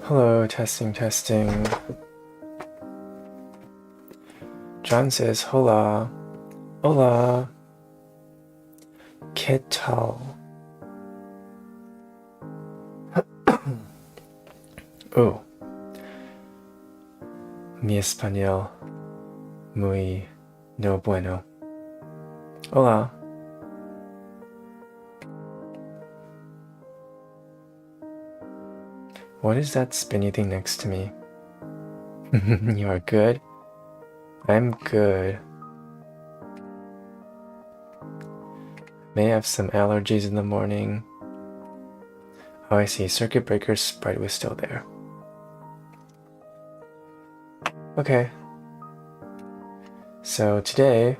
Hello, testing, testing. John says, hola. Hola. ¿Qué tal? Oh. Mi español muy no bueno. Hola. What is that spinny thing next to me? You are good? I'm good. May have some allergies in the morning. Oh, I see. Circuit breaker sprite was still there. Okay. So today,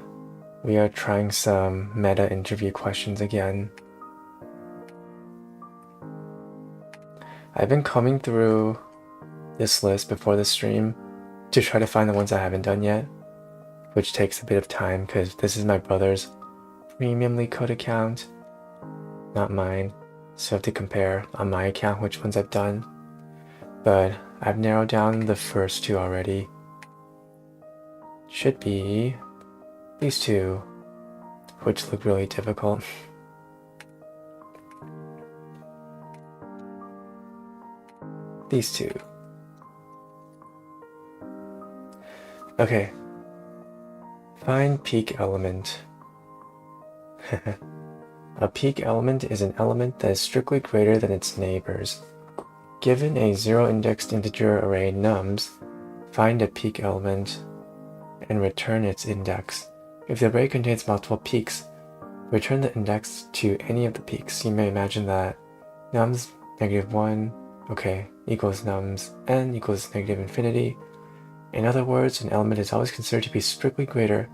we are trying some meta interview questions again. I've been combing through this list before the stream to try to find the ones I haven't done yet, which takes a bit of time because this is my brother's premium Leetcode account, not mine, so I have to compare on my account which ones I've done. But I've narrowed down the first two already. Should be these two, which look really difficult. These two. Okay. Find peak element. A peak element is an element that is strictly greater than its neighbors. Given a zero-indexed integer array nums, find a peak element and return its index. If the array contains multiple peaks, return the index to any of the peaks. You may imagine that nums -1, okay, equals nums n equals -infinity. In other words, an element is always considered to be strictly greater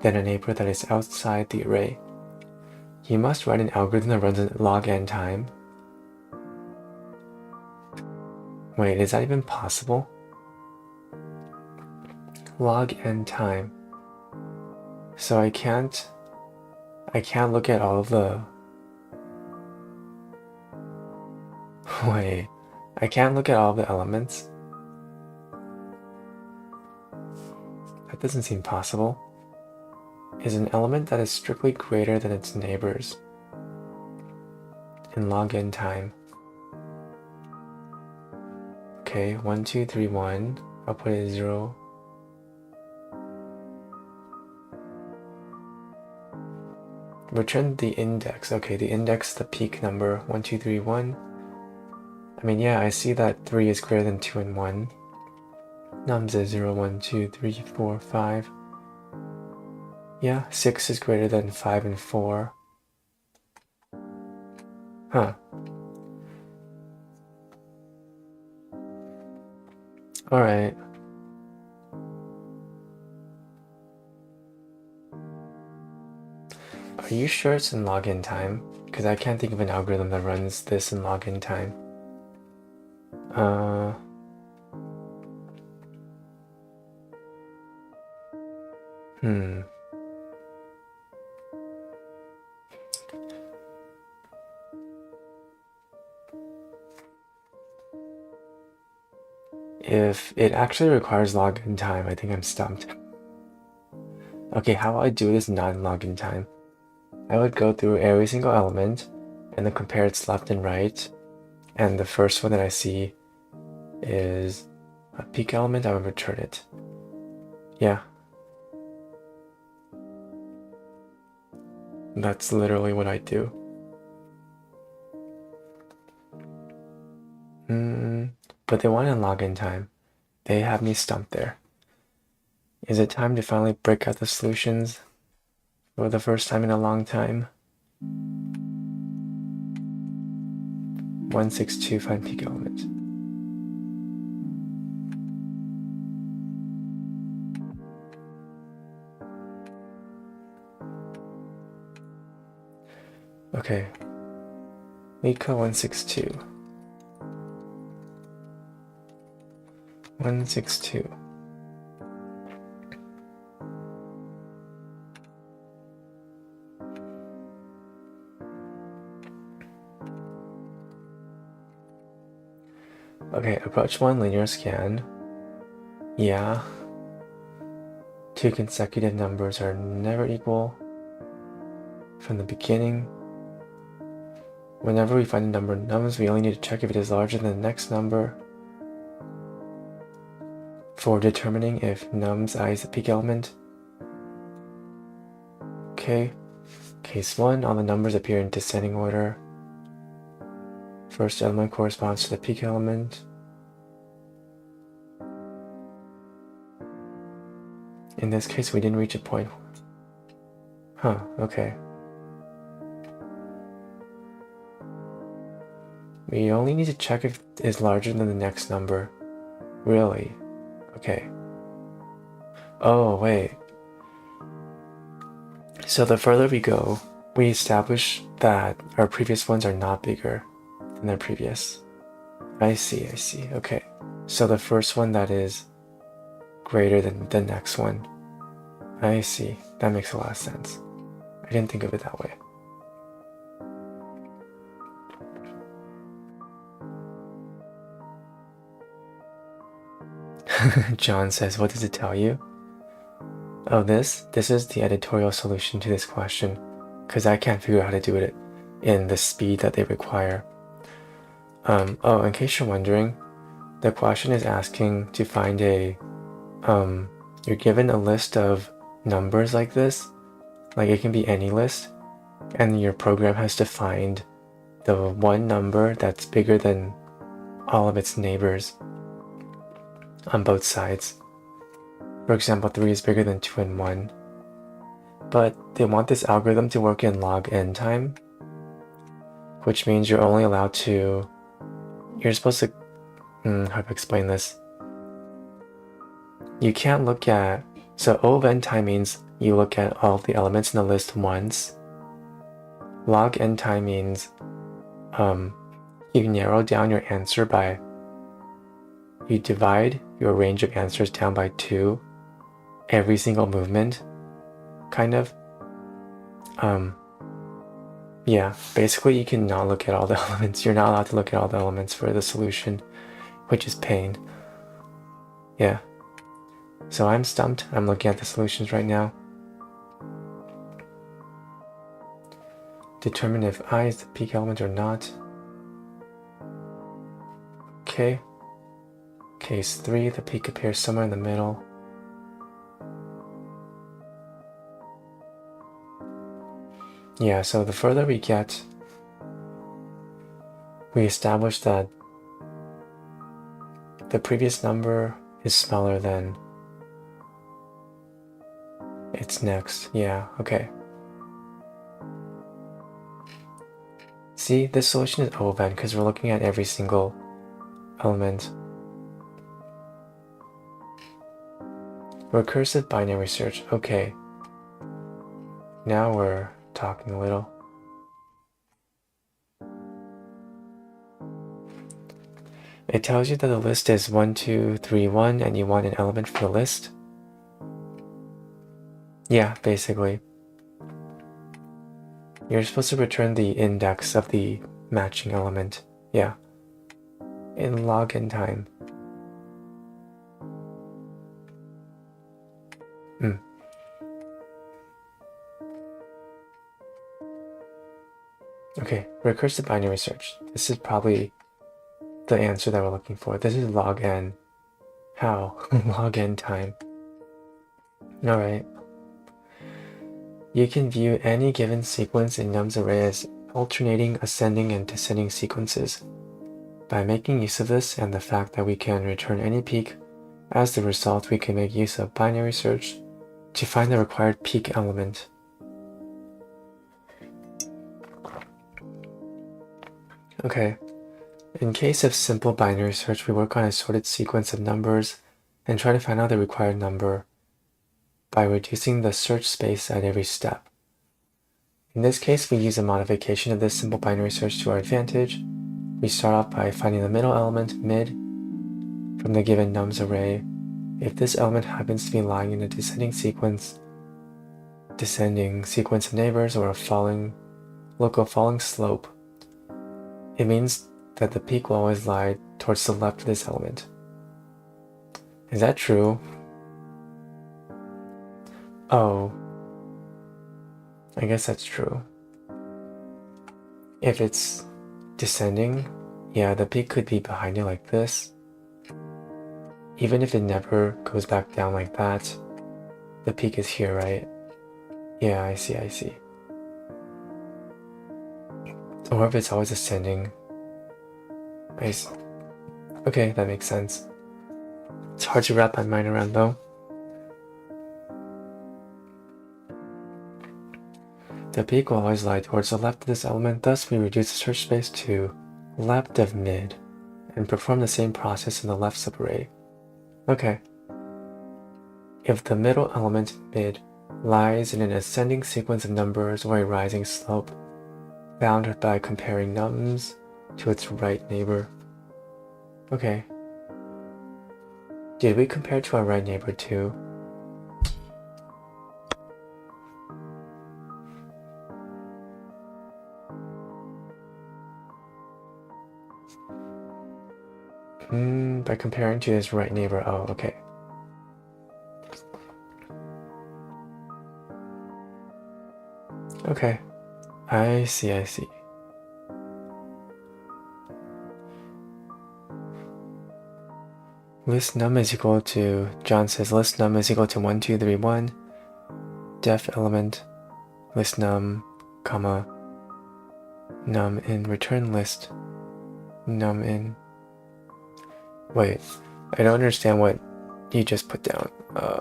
than a neighbor that is outside the array. You must write an algorithm that runs in log n time. Wait, is that even possible? Log n time. So I can't look at all of the... Wait, I can't look at all the elements? That doesn't seem possible. Is an element that is strictly greater than its neighbors in log n time. Okay, 1, 2, 3, 1. I'll put it at 0. Return the index. Okay, the index, the peak number, 1, 2, 3, 1. I mean, yeah, I see that 3 is greater than 2 and 1. Nums is 0, 1, 2, 3, 4, 5. Yeah, 6 is greater than 5 and 4. Huh. Alright. Are you sure it's in log n time? Because I can't think of an algorithm that runs this in log n time. If it actually requires log n time, I think I'm stumped. Okay, how I do this not in log n time? I would go through every single element and then compare its left and right. And the first one that I see is a peak element, I would return it. Yeah. That's literally what I do. But they want in log n time. They have me stumped there. Is it time to finally break out the solutions for the first time in a long time? 162, find peak element. Okay. Leetcode 162. 162. Okay, approach 1 linear scan. Yeah. 2 consecutive numbers are never equal from the beginning. Whenever we find a number of nums, we only need to check if it is larger than the next number. For determining if nums I is the peak element. Okay, case 1, all the numbers appear in descending order. First element corresponds to the peak element. In this case, we didn't reach a point. Huh, okay. We only need to check if it is larger than the next number. Really? Okay. Oh, wait. So the further we go, we establish that our previous ones are not bigger than their previous. I see, okay. So the first one that is greater than the next one. I see, that makes a lot of sense. I didn't think of it that way. John says, what does it tell you? Oh, this is the editorial solution to this question, because I can't figure out how to do it in the speed that they require. Oh, in case you're wondering, the question is asking to find a, you're given a list of numbers like this, like it can be any list, and your program has to find the one number that's bigger than all of its neighbors on both sides. For example, 3 is bigger than 2 and 1. But they want this algorithm to work in log n time, which means you're only allowed to, you're supposed to, how to explain this? You can't look at, so O of n time means you look at all of the elements in the list once. Log n time means you narrow down your answer by, you divide your range of answers down by 2 every single movement, kind of. Yeah, basically you cannot look at all the elements. You're not allowed to look at all the elements for the solution, which is pain. Yeah. So I'm stumped. I'm looking at the solutions right now. Determine if I is the peak element or not. Okay. Case 3, the peak appears somewhere in the middle. Yeah, so the further we get, we establish that the previous number is smaller than its next. Yeah, okay. See, this solution is O of n because we're looking at every single element. Recursive binary search. Okay. Now we're talking a little. It tells you that the list is 1, 2, 3, 1, and you want an element for the list. Yeah, basically. You're supposed to return the index of the matching element. Yeah. In log n time. Okay, recursive binary search. This is probably the answer that we're looking for. This is log n. How? Log n time. Alright. You can view any given sequence in nums array as alternating ascending and descending sequences. By making use of this and the fact that we can return any peak, as the result we can make use of binary search to find the required peak element. Okay. In case of simple binary search, we work on a sorted sequence of numbers and try to find out the required number by reducing the search space at every step. In this case, we use a modification of this simple binary search to our advantage. We start off by finding the middle element, mid, from the given nums array. If this element happens to be lying in a descending sequence of neighbors or a local falling slope, it means that the peak will always lie towards the left of this element. Is that true? Oh, I guess that's true. If it's descending, yeah, the peak could be behind it like this. Even if it never goes back down like that, the peak is here, right? Yeah, I see. Or if it's always ascending. I see. Okay, that makes sense. It's hard to wrap my mind around though. The peak will always lie towards the left of this element, thus we reduce the search space to left of mid and perform the same process in the left subarray. Okay. If the middle element mid lies in an ascending sequence of numbers or a rising slope, bounded by comparing nums to its right neighbor. Okay. Did we compare to our right neighbor too? By comparing to his right neighbor. Oh, okay. Okay. I see. List num is equal to, John says list num is equal to 1, 2, 3, 1. Def element, list num, comma, num in return list, num in. Wait, I don't understand what you just put down. Oh.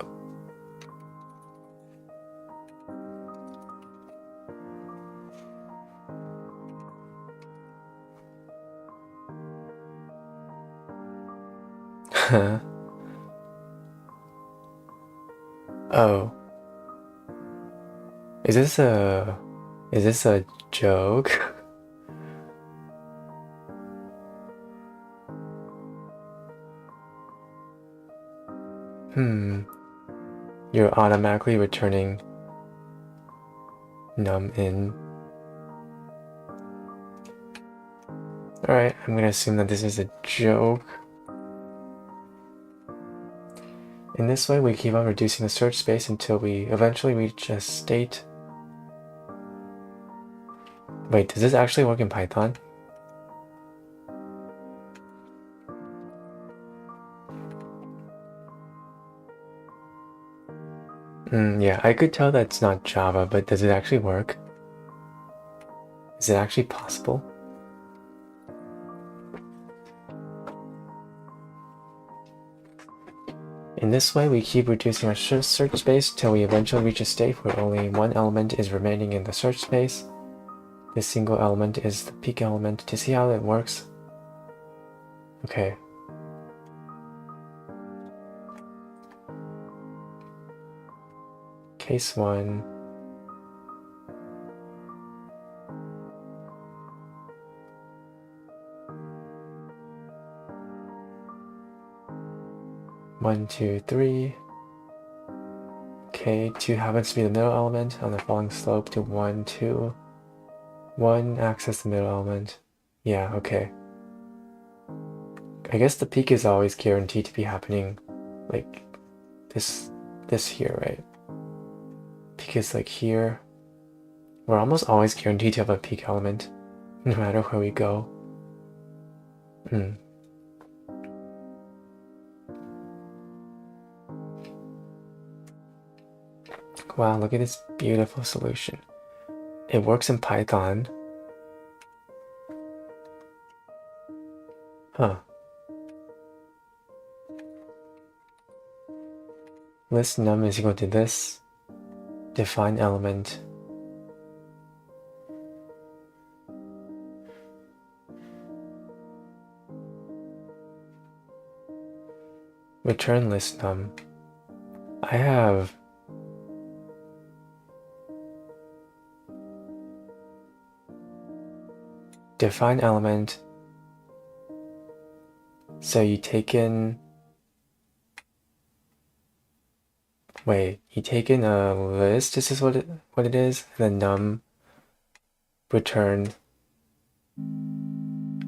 Is this a joke? You're automatically returning num in. Alright, I'm gonna assume that this is a joke. In this way, we keep on reducing the search space until we eventually reach a state. Wait, does this actually work in Python? Yeah, I could tell that's not Java, but does it actually work? Is it actually possible? In this way, we keep reducing our search space till we eventually reach a state where only one element is remaining in the search space. This single element is the peak element. To see how it works. Okay. Case 1. One, two, three. Okay, 2 happens to be the middle element on the falling slope to 1, 2. 1 access the middle element. Yeah, okay. I guess the peak is always guaranteed to be happening like this here, right? Peak is like here. We're almost always guaranteed to have a peak element, no matter where we go. Wow, look at this beautiful solution. It works in Python. Huh. List num is equal to this. Define element. Return list num. I have define element. So you take in, wait, you take in a list, this is what it is, and then num return,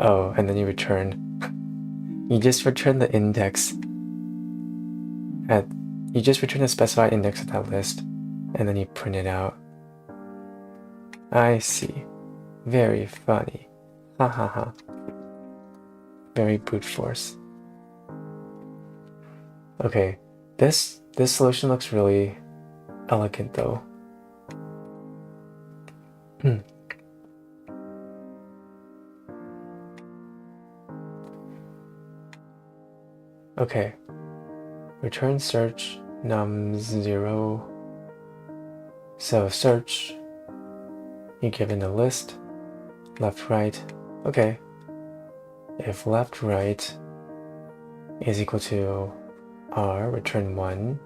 oh, and then you return. You just return the index you just return the specified index of that list, and then you print it out. I see. Very funny. Ha ha ha. Very brute force. Okay, this solution looks really elegant though. Okay, return search nums 0. So search, you're given a list, left, right. Okay, if left, right is equal to r, return 1.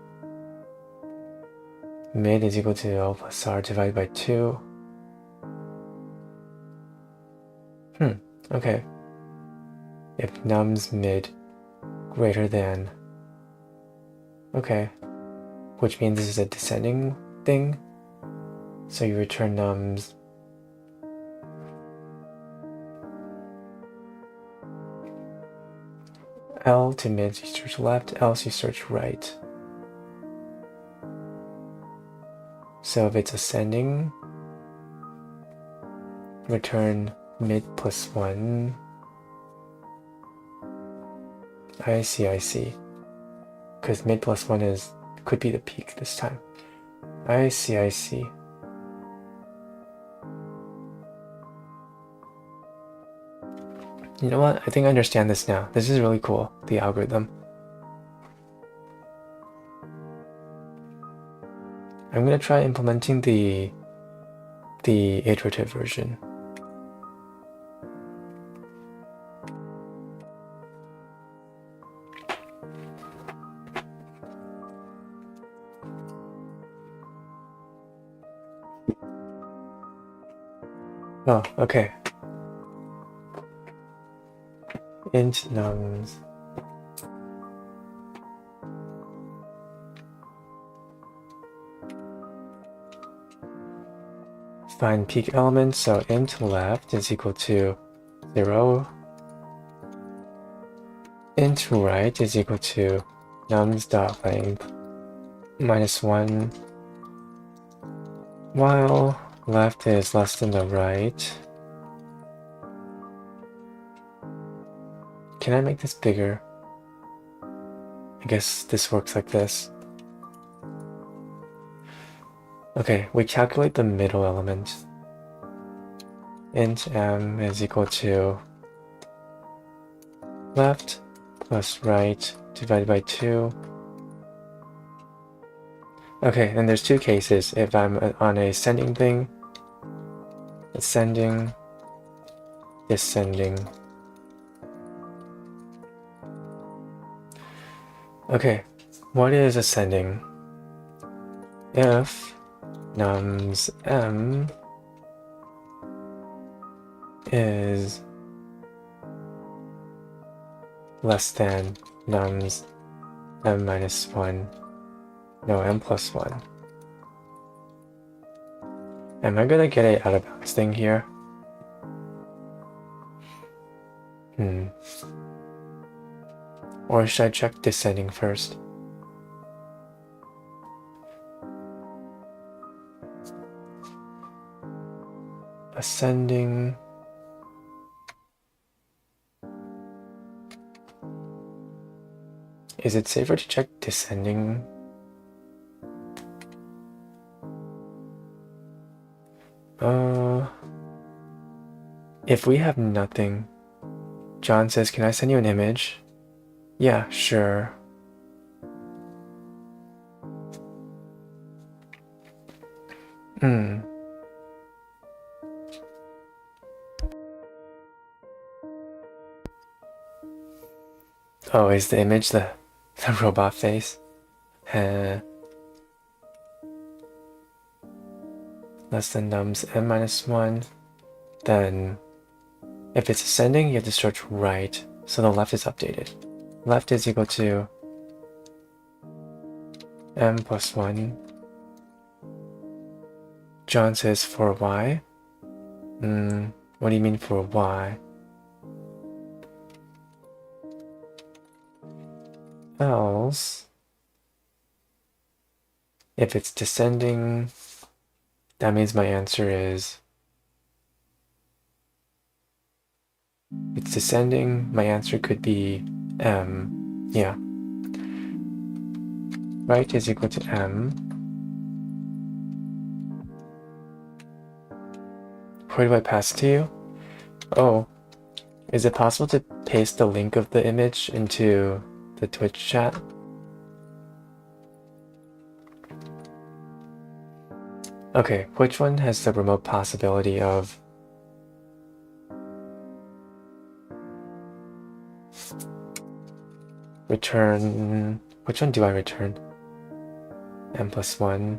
Mid is equal to l plus r divided by 2. Okay. If nums mid greater than, okay, which means this is a descending thing, so you return nums L to mid, you search left, else you search right. So if it's ascending, return mid plus 1. I see. Because mid plus 1 could be the peak this time. I see. You know what? I think I understand this now. This is really cool, the algorithm. I'm going to try implementing the iterative version. Oh, okay. Int nums find peak element, so int left is equal to 0. Int right is equal to nums.length minus 1, while left is less than the right. Can I make this bigger? I guess this works like this. Okay, we calculate the middle element. Int m is equal to left plus right divided by 2. Okay, then there's two cases. If I'm on a ascending thing, ascending, descending. Okay, what is ascending? If nums m is less than nums m minus 1, no, m plus 1. Am I gonna get a out of bounds thing here? Or should I check descending first? Ascending. Is it safer to check descending? If we have nothing, John says, can I send you an image? Yeah, sure. Oh, is the image the robot face? Less than nums m minus 1. Then, if it's ascending, you have to search right, so the left is updated. Left is equal to m plus 1. John says for y. What do you mean for y? else, if it's descending, that means my answer is, if it's descending, my answer could be m. Yeah. Right is equal to m. Where do I pass it to you? Oh, is it possible to paste the link of the image into the Twitch chat? Okay, which one has the remote possibility of return? Which one do I return? m+1.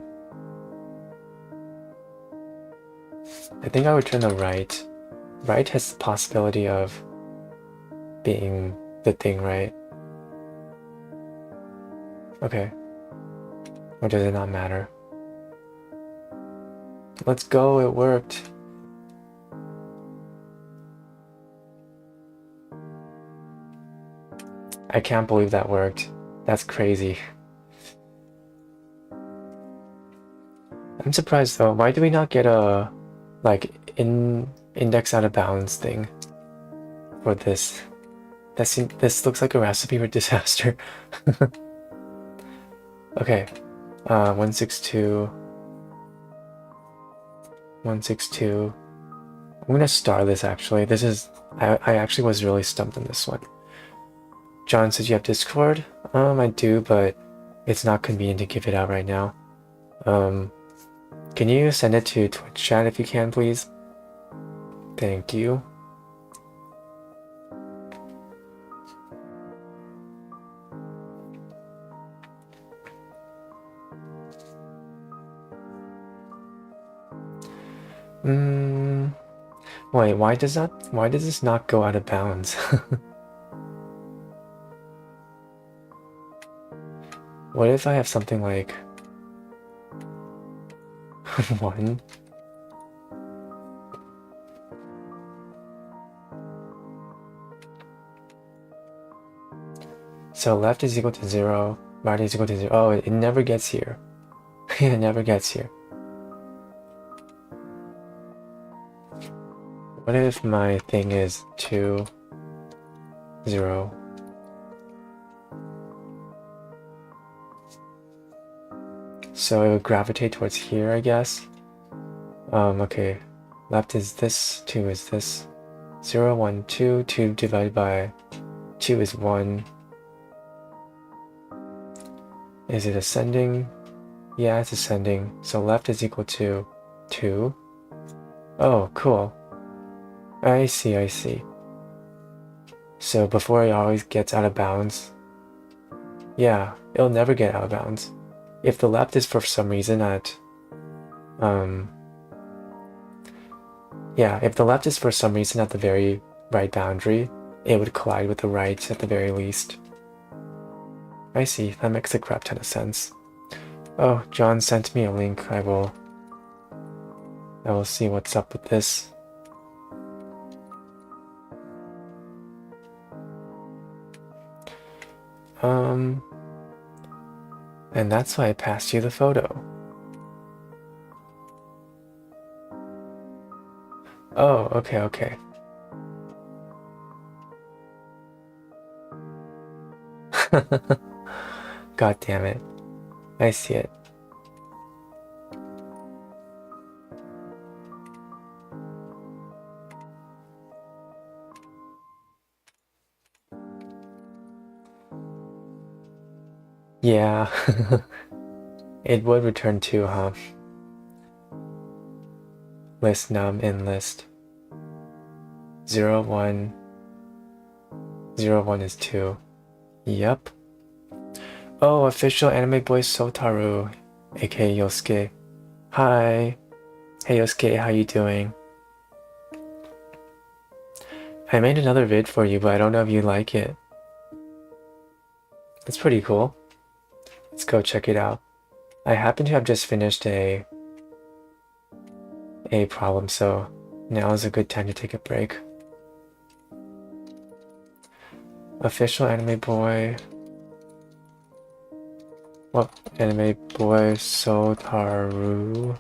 I think I'll return the right. Right has the possibility of being the thing, right? Okay. Or does it not matter? Let's go, it worked. I can't believe that worked. That's crazy. I'm surprised though. Why do we not get a index out of bounds thing for this? This looks like a recipe for disaster. Okay, 162. 162. I'm gonna star this actually. This is I actually was really stumped on this one. John said you have Discord. I do, but it's not convenient to give it out right now. Can you send it to Twitch chat if you can, please? Thank you. Wait, why does this not go out of bounds? What if I have something like 1? So left is equal to 0, right is equal to 0. Oh, it never gets here. It never gets here. What if my thing is 2, 0? So it would gravitate towards here, I guess. Okay. Left is this, 2 is this. 0, 1, 2. 2 divided by 2 is 1. Is it ascending? Yeah, it's ascending. So left is equal to 2. Oh, cool. I see, I see. So before it always gets out of bounds, yeah, it'll never get out of bounds. If the left is for some reason at, yeah, if the left is for some reason at the very right boundary, it would collide with the right at the very least. I see, that makes a crap ton of sense. Oh, John sent me a link. I will see what's up with this. And that's why I passed you the photo. Oh, okay, okay. God damn it. I see it. Yeah. It would return 2, huh? List num in list. 0, 1. 0, 1 is 2. Yep. Oh, official anime boy Sotaru, aka Yosuke. Hi. Hey Yosuke, how you doing? I made another vid for you, but I don't know if you like it. It's pretty cool. Let's go check it out. I happen to have just finished a problem, so now is a good time to take a break. Official anime boy. What anime boy Sotaru?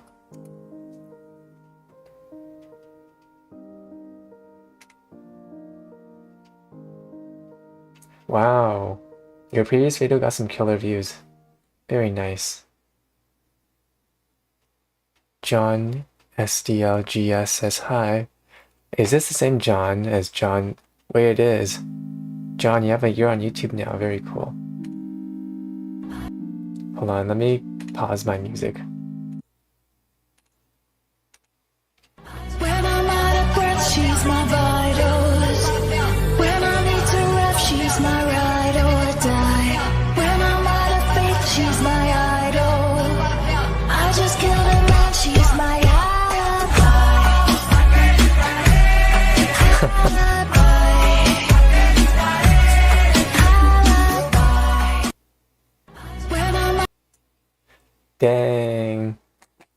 Wow, your previous video got some killer views. Very nice. John SDLGS says hi. Is this the same John as John? Wait, it is. John, you're on YouTube now. Very cool. Hold on, let me pause my music. When I'm out of breath, she's my vitals. When I need to rap, she's my ride or die. When I'm out of faith, she's my idol. I just killed a man, she's my alibi. Dang.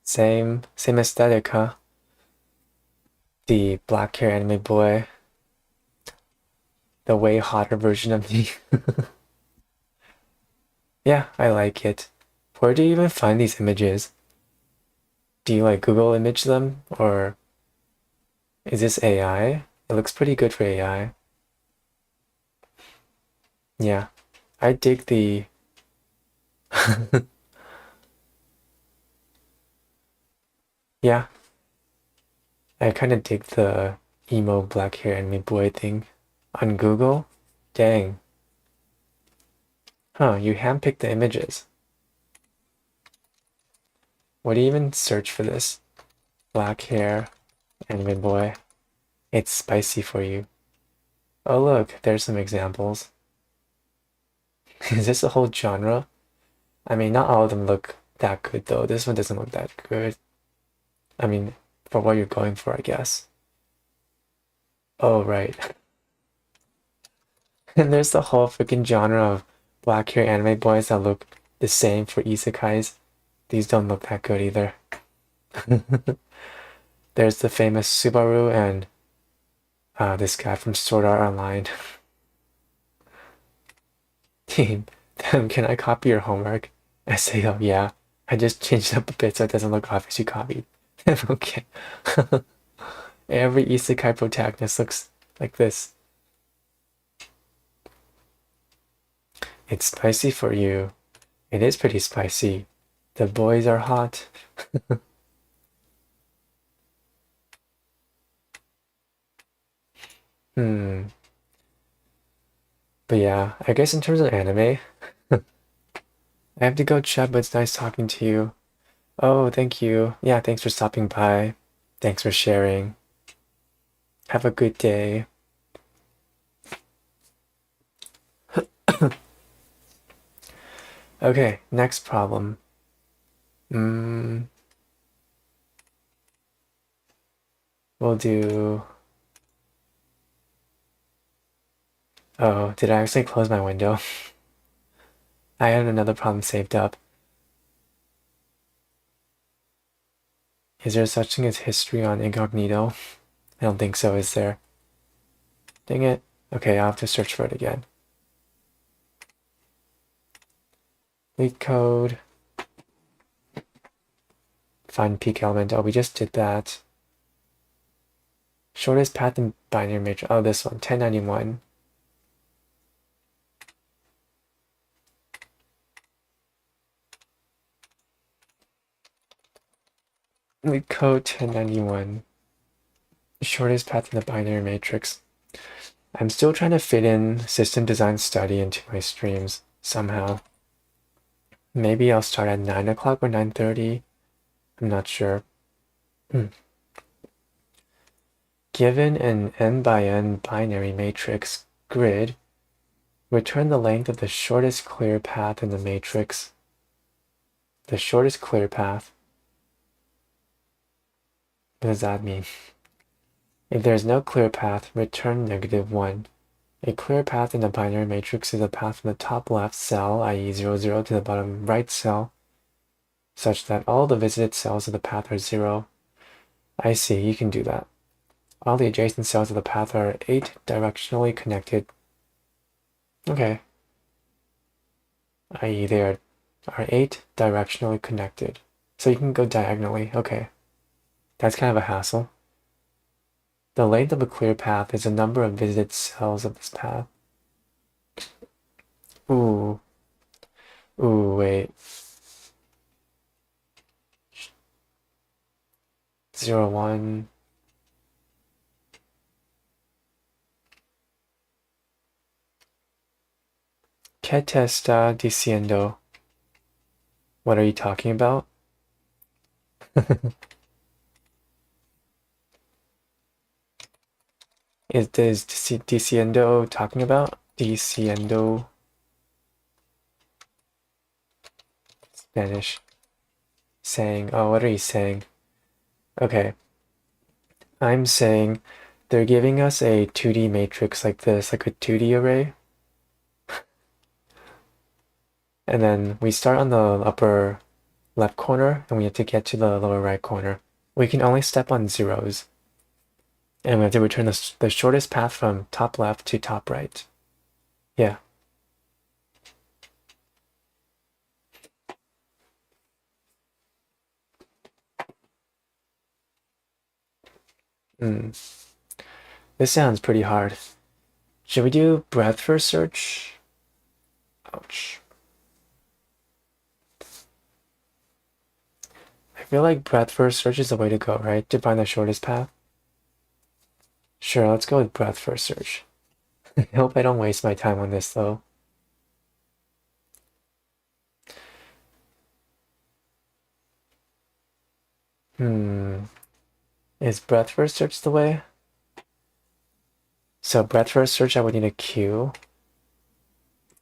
Same aesthetic, huh? The black hair anime boy. The way hotter version of me. Yeah, I like it. Where do you even find these images? Do you like Google image them, or is this AI? It looks pretty good for AI. Yeah, I dig the yeah, I kind of dig the emo black hair anime boy thing on Google. Dang. Huh, you handpicked the images. What do you even search for this? Black hair anime boy. It's spicy for you. Oh look, there's some examples. Is this a whole genre? I mean, not all of them look that good though. This one doesn't look that good. I mean, for what you're going for, I guess. Oh, right. And there's the whole freaking genre of black hair anime boys that look the same for isekais. These don't look that good either. There's the famous Subaru and this guy from Sword Art Online. Team, can I copy your homework? I say, oh yeah. I just changed it up a bit so it doesn't look obvious you copied. Okay. Every isekai protagonist looks like this. It's spicy for you. It is pretty spicy. The boys are hot. Hmm. But yeah, I guess in terms of anime, I have to go, Chad, but it's nice talking to you. Oh, thank you. Yeah, thanks for stopping by. Thanks for sharing. Have a good day. Okay, next problem. We'll do... Oh, did I actually close my window? I had another problem saved up. Is there such thing as history on incognito? I don't think so, is there? Dang it. Okay, I'll have to search for it again. Leetcode. Find peak element. Oh, we just did that. Shortest path in binary matrix. Oh, this one, 1091. Leetcode 1091. Shortest path in the binary matrix. I'm still trying to fit in system design study into my streams somehow. Maybe I'll start at 9 o'clock or 9:30. I'm not sure. Given an n by n binary matrix grid, return the length of the shortest clear path in the matrix. The shortest clear path. What does that mean? If there is no clear path, return -1. A clear path in a binary matrix is a path from the top left cell, i.e. 0, 0, to the bottom right cell, such that all the visited cells of the path are 0. I see, you can do that. All the adjacent cells of the path are 8 directionally connected. Okay. I.e. they are are 8 directionally connected. So you can go diagonally. Okay. That's kind of a hassle. The length of a clear path is the number of visited cells of this path. Ooh. Ooh, wait. 0, 1. ¿Qué te está diciendo? What are you talking about? Is diciendo talking about? Diciendo Spanish. Saying. Oh, what are you saying? Okay. I'm saying they're giving us a 2D matrix like this, like a 2D array. And then we start on the upper left corner and we have to get to the lower right corner. We can only step on zeros. And we have to return the shortest path from top left to top right. Yeah. This sounds pretty hard. Should we do breadth first search? Ouch. I feel like breadth first search is the way to go, right? To find the shortest path. Sure, let's go with breadth first search. I hope I don't waste my time on this though. Is breadth first search the way? So breadth first search, I would need a queue.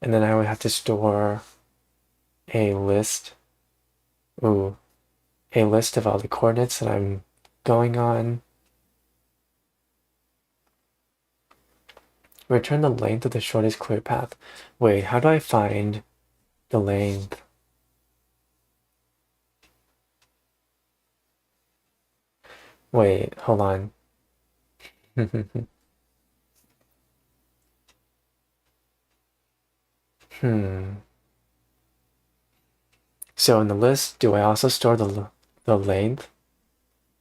And then I would have to store a list. Ooh. A list of all the coordinates that I'm going on. Return the length of the shortest clear path. Wait, how do I find the length? Wait, hold on. So in the list, do I also store the length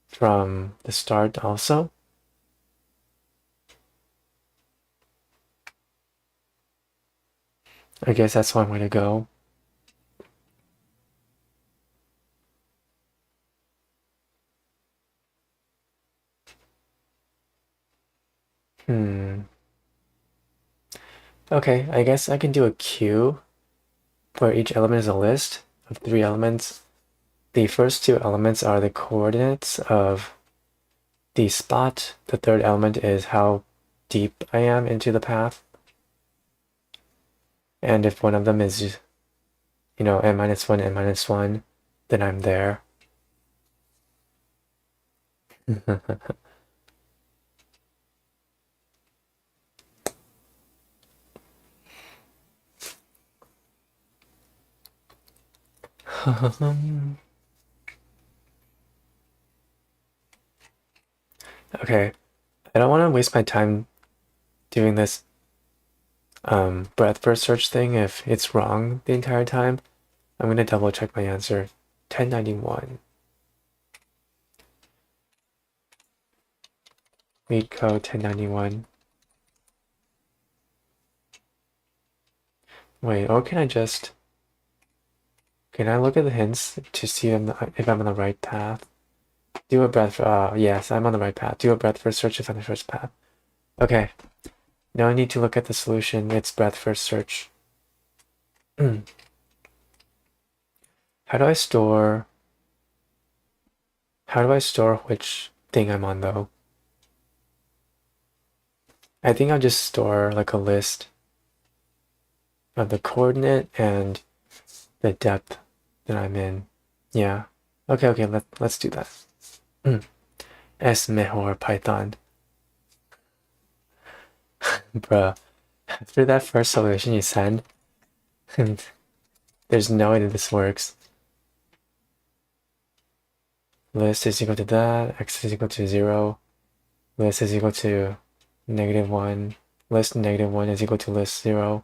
from the start also? I guess that's one way to go. Okay, I guess I can do a queue where each element is a list of 3 elements. The first 2 elements are the coordinates of the spot. The third element is how deep I am into the path. And if one of them is, n minus 1, n minus 1, then I'm there. Okay, I don't want to waste my time doing this breadth first search thing if it's wrong the entire time. I'm going to double check my answer. 1091. Leetcode 1091. Wait, or can I look at the hints to see if I'm on the right path? Do a breadth, yes, I'm on the right path. Do a breadth first search if I'm on the first path. Okay, now I need to look at the solution. It's breadth first search. How do I store which thing I'm on though? I think I'll just store like a list of the coordinate and the depth that I'm in. Yeah. Okay, let's do that. Es mejor Python. Bruh. After that first solution you send, there's no way that this works. List is equal to that, x is equal to 0, list is equal to -1, list -1 is equal to list 0.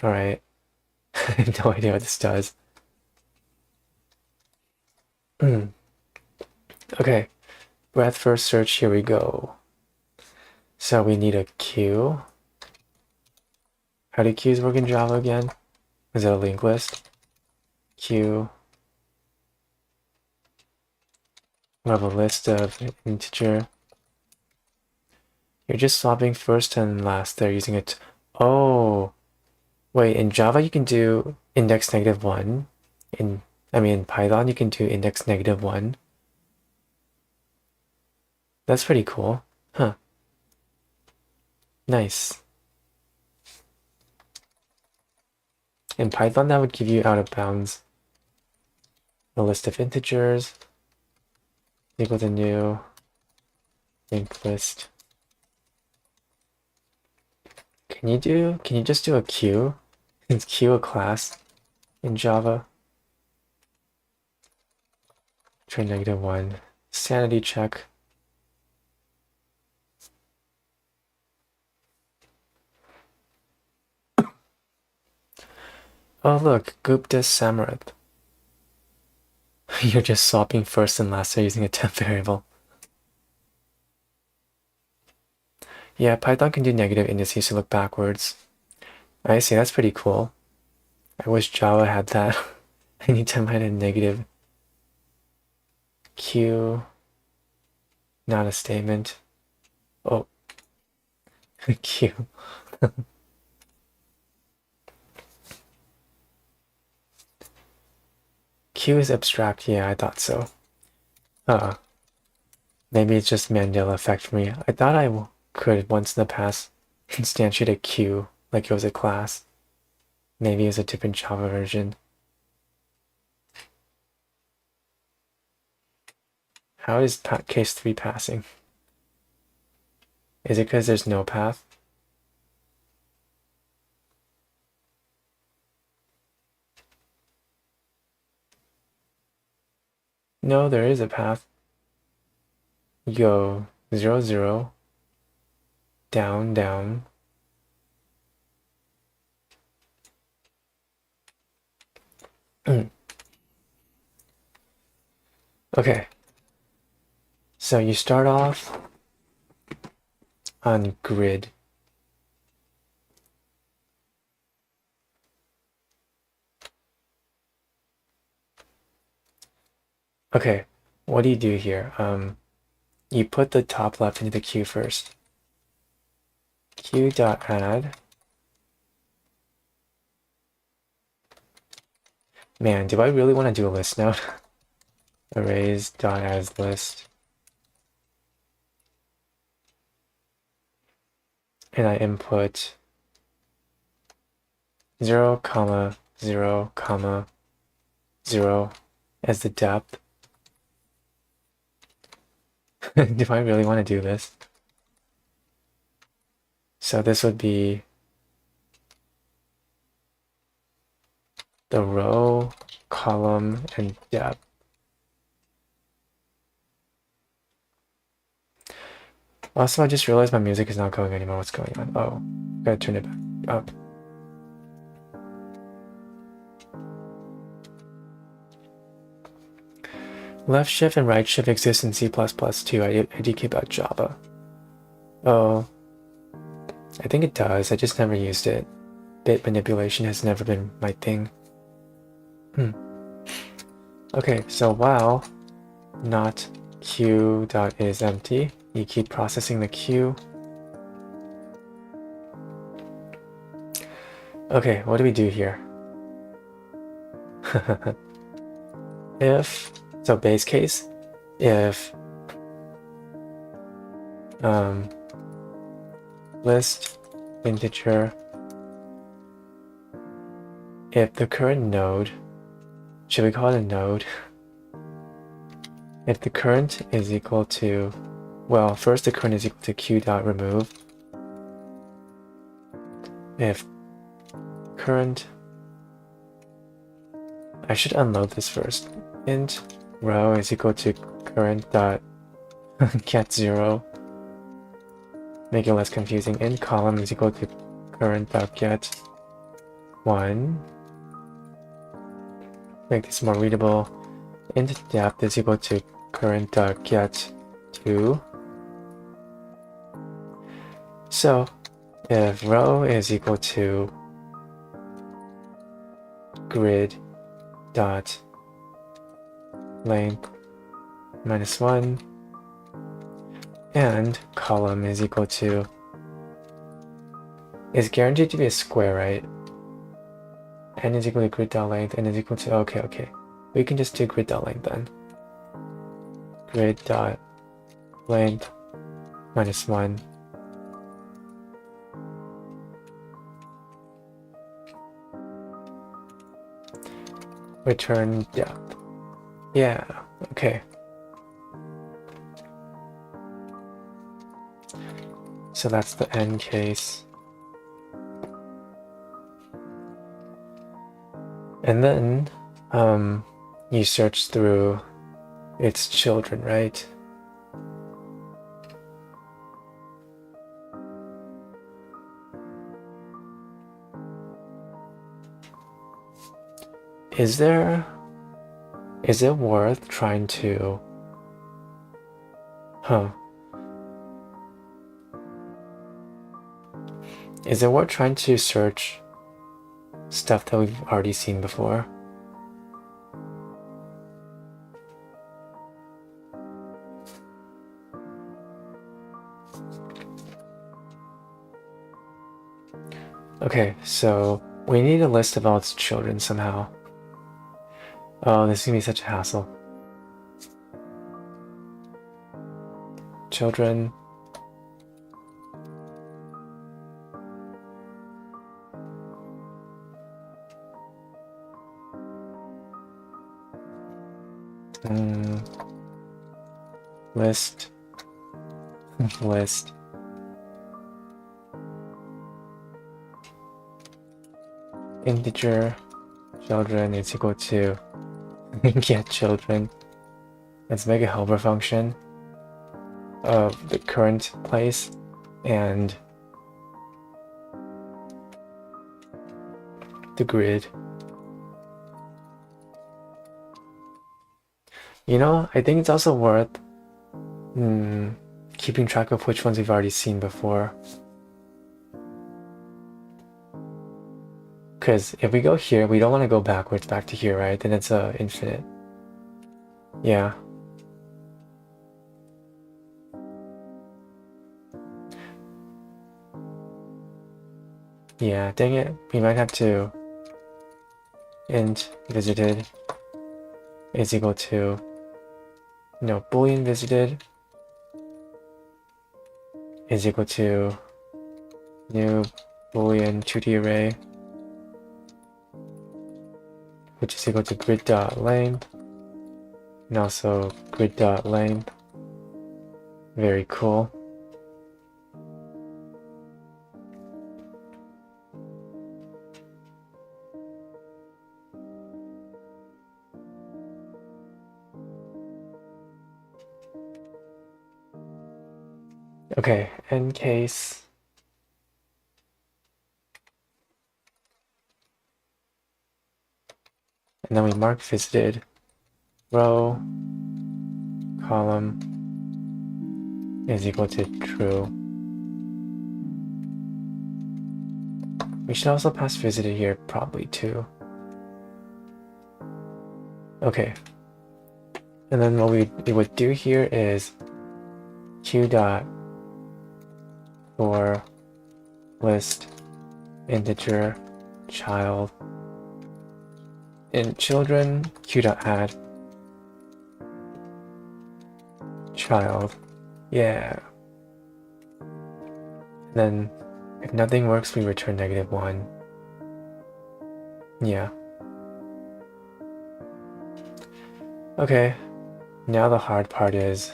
Alright. I have no idea what this does. Okay, breadth first search, here we go. So we need a queue. How do queues work in Java again? Is it a linked list? Queue. We have a list of integer. You're just swapping first and last there using it. Oh, wait, in Java you can do index -1. In Python you can do index -1. That's pretty cool. Huh. Nice. In Python that would give you out of bounds a list of integers equal to new linked list. Can you just do a queue? Is queue a class in Java? Try -1. Sanity check. Oh look, Gupta Samarath. You're just swapping first and last, so using a temp variable. Yeah, Python can do negative indices to look backwards. I see, that's pretty cool. I wish Java had that. Anytime I had a negative Q, not a statement. Oh, Q. Q is abstract, yeah, I thought so. Maybe it's just Mandela effect for me. I thought I could once in the past instantiate a Q like it was a class. Maybe it was a different Java version. How is case 3 passing? Is it because there's no path? No, there is a path. You go 0, 0, down, down. Okay. So you start off on grid. Okay, what do you do here? You put the top left into the queue first. Queue.add. Man, do I really want to do a list now? Arrays.as list. And I input 0, 0, 0 as the depth. Do I really want to do this? So this would be the row, column, and depth. Also, I just realized my music is not going anymore. What's going on? Oh, gotta turn it back up. Left shift and right shift exist in C++ too. I did about Java. Oh, I think it does. I just never used it. Bit manipulation has never been my thing. Okay, so while not queue.is empty, you keep processing the queue. Okay, what do we do here? So base case, if list integer, if the current node, should we call it a node? If the current is equal to, well, first the current is equal to q.remove. If current, I should unload this first. Int row is equal to current dot get 0. Make it less confusing. Int column is equal to current dot get 1. make this more readable. Int depth is equal to current.get 2. So if row is equal to grid dot length minus 1 and column is equal to, is guaranteed to be a square, right? N is equal to grid dot length, n is equal to, okay. We can just do grid dot length then. Grid dot length minus 1. Return depth. Yeah, okay. So that's the end case. And then you search through its children, right? Is it worth trying to, is it worth trying to search stuff that we've already seen before? Okay, so we need a list of all its children somehow. Oh, this is gonna be such a hassle. Children. List. List. Integer children is equal to get children. Let's make a helper function of the current place and the grid. You know, I think it's also worth keeping track of which ones we've already seen before. Because if we go here, we don't want to go backwards back to here, right? Then it's infinite. Yeah. Yeah, dang it. We might have to int visited is equal to, no, boolean visited is equal to new boolean 2D array, which is equal to grid.length and also grid.length. Very cool. Okay, end case. And then we mark visited row column is equal to true. We should also pass visited here probably too. Okay. And then what we would do here is q dot for list integer child in children q dot add child. Yeah. Then if nothing works, we return -1. Yeah. Okay. Now the hard part is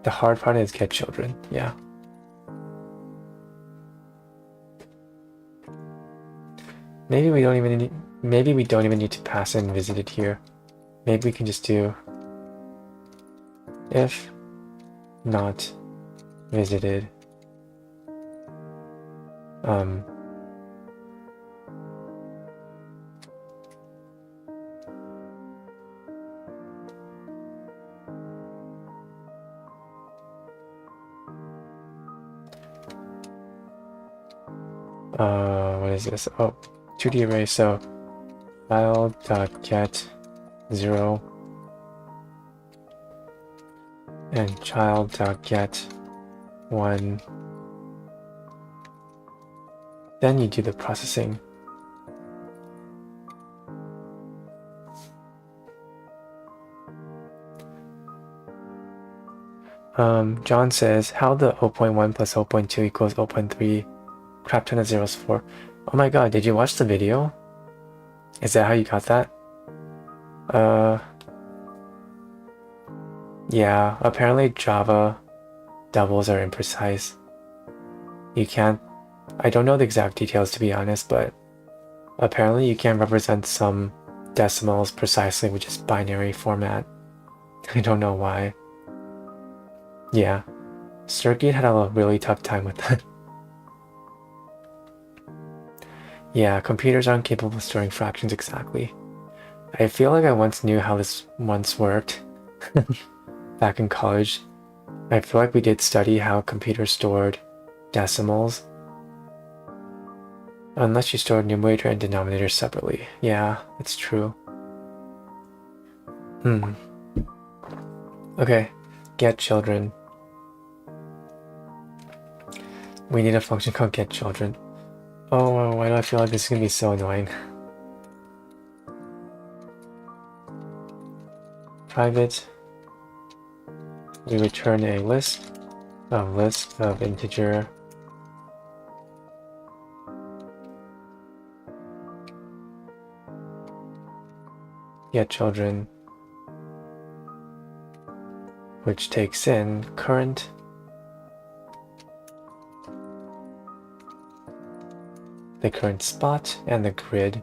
the hard part is get children. Yeah. Maybe we don't even need to pass in visited here. Maybe we can just do if not visited What is this? Oh, 2D array. So child.get 0 and child.get 1. Then you do the processing. John says, how the 0.1 plus 0.2 equals 0.3 crap ton of zeros for? Oh my god, did you watch the video? Is that how you got that? Yeah, apparently Java doubles are imprecise. You can't, I don't know the exact details to be honest, but apparently you can't represent some decimals precisely with just binary format. I don't know why. Yeah, Circuit had a really tough time with that. Yeah, computers aren't capable of storing fractions exactly. I feel like I once knew how this once worked. Back in college, I feel like we did study how computers stored decimals. Unless you stored numerator and denominator separately. Yeah, it's true. Okay, get children. We need a function called get children. Oh, why do I feel like this is gonna be so annoying? Private. We return a list of integer get children, which takes in current the current spot and the grid.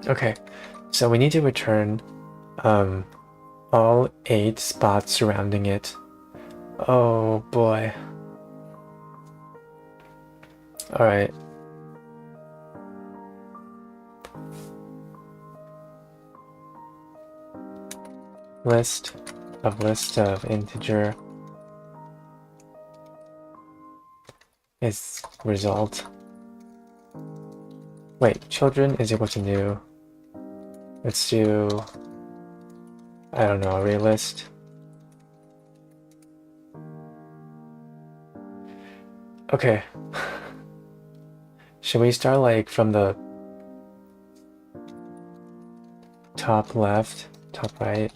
Okay, so we need to return all 8 spots surrounding it. Oh boy. All right. List of integer is result. Wait, children is equal to new. Let's do, I don't know, array list. Okay. Should we start like from the top left, top right?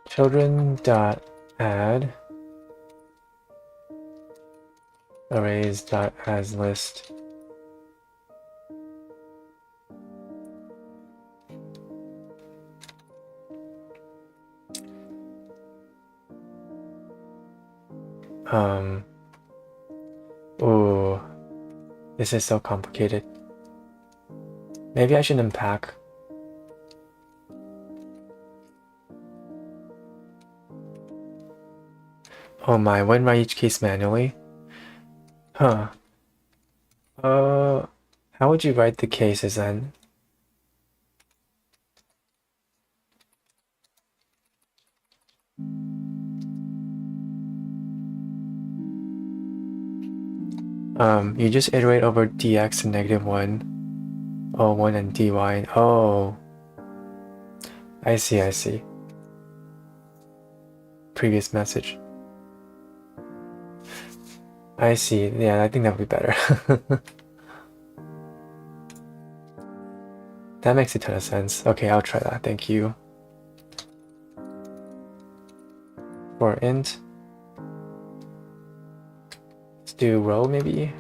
Children.add arrays.asList. Ooh, this is so complicated. Maybe I should unpack. Oh my, when write each case manually? Huh. How would you write the cases then? You just iterate over dx to -1, O1 and dy. Oh, I see. Previous message. I see. Yeah, I think that would be better. That makes a ton of sense. Okay, I'll try that. Thank you. For int, let's do row maybe.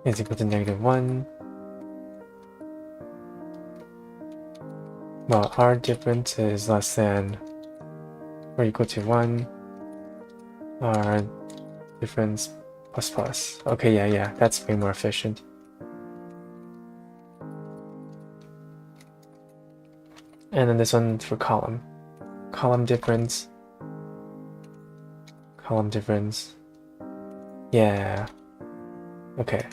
Is equal to -1. Well, our difference is less than or equal to 1. Our difference plus. Okay, yeah, that's way more efficient. And then this one for column. Column difference. Column difference. Yeah. Okay.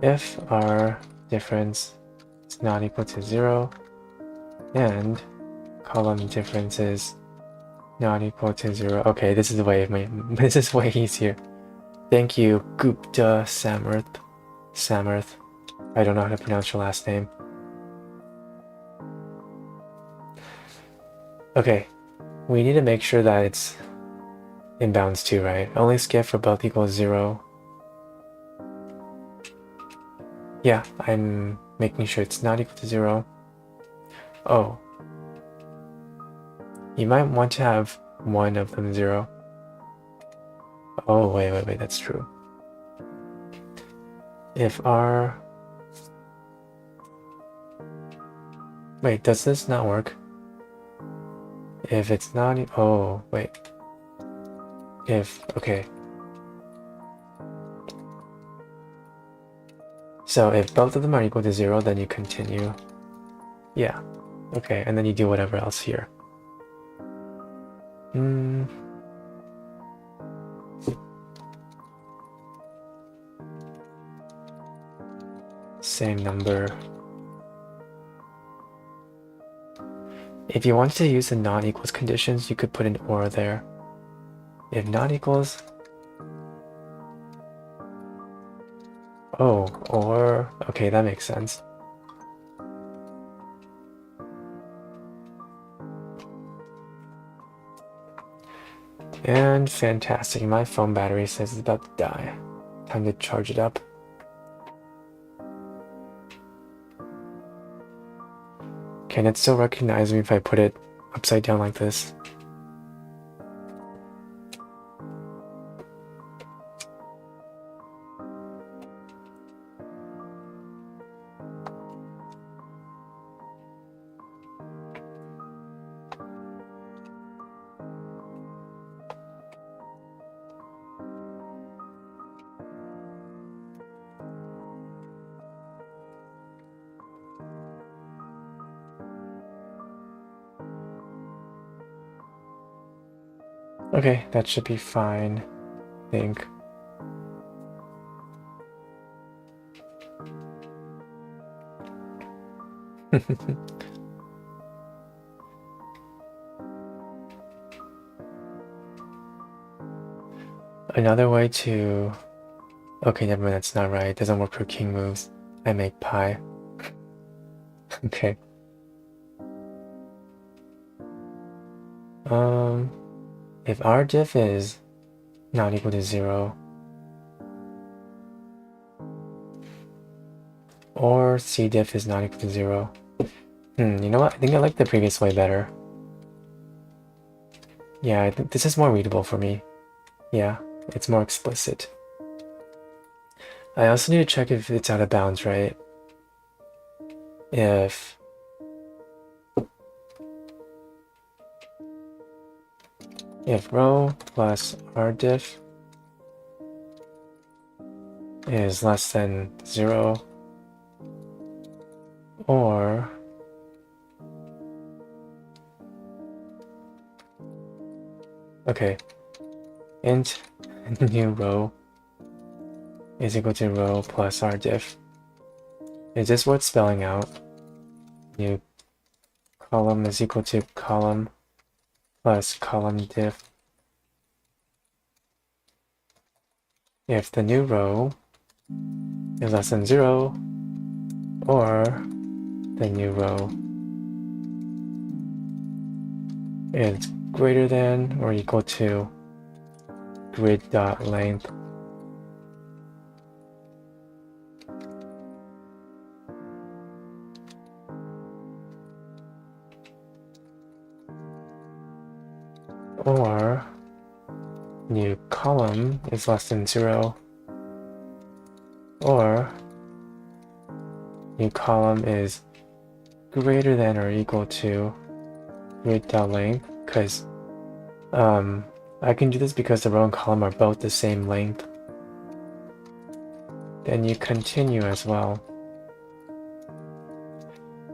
If our difference is not equal to 0 and column difference is not equal to 0. Okay, this is this is way easier. Thank you, Gupta Samarth. Samarth. I don't know how to pronounce your last name. Okay, we need to make sure that it's in bounds too, right? Only skip for both equals 0. Yeah, I'm making sure it's not equal to 0. Oh. You might want to have one of them 0. Oh, wait, that's true. If our... Wait, does this not work? If it's not... Oh, wait. If... Okay. So if both of them are equal to 0, then you continue. Yeah. Okay, and then you do whatever else here. Same number. If you wanted to use the non-equals conditions, you could put an or there. If not equals... Oh, or... Okay, that makes sense. And fantastic, my phone battery says it's about to die. Time to charge it up. Can it still recognize me if I put it upside down like this? Okay, that should be fine, I think. Another way to... Okay, never mind, that's not right. It doesn't work for king moves. I make pi. Okay. If our diff is not equal to 0, or C diff is not equal to 0. You know what? I think I like the previous way better. Yeah, I think this is more readable for me. Yeah, it's more explicit. I also need to check if it's out of bounds, right? If rho plus r diff is less than 0, or okay, int new row is equal to rho plus r diff. Is this worth spelling out? New column is equal to column plus column diff. If the new row is less than 0, or the new row is greater than or equal to grid.length. Or new column is less than 0, or new column is greater than or equal to grid.length, because I can do this because the row and column are both the same length. then you continue as well.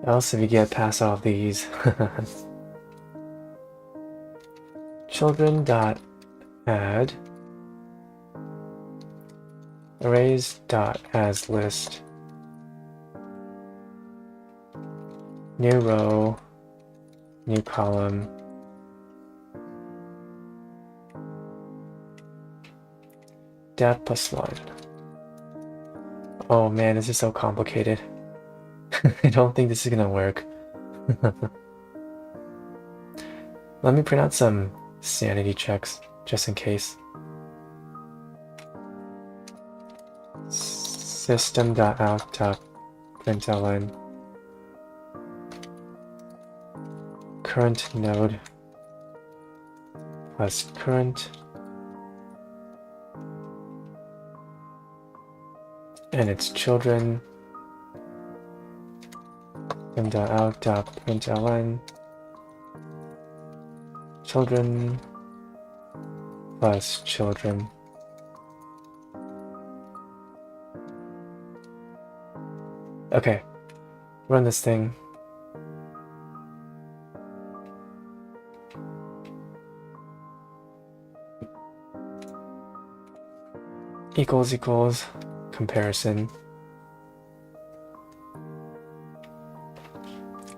Else if you get past all of these. Children dot add arrays dot as list new row, new column, depth plus 1. Oh man, this is so complicated. I don't think this is gonna work. Let me print out some sanity checks just in case. System.out.println current node plus current, and it's children system.out.println children plus children. Okay, run this thing. Equals comparison.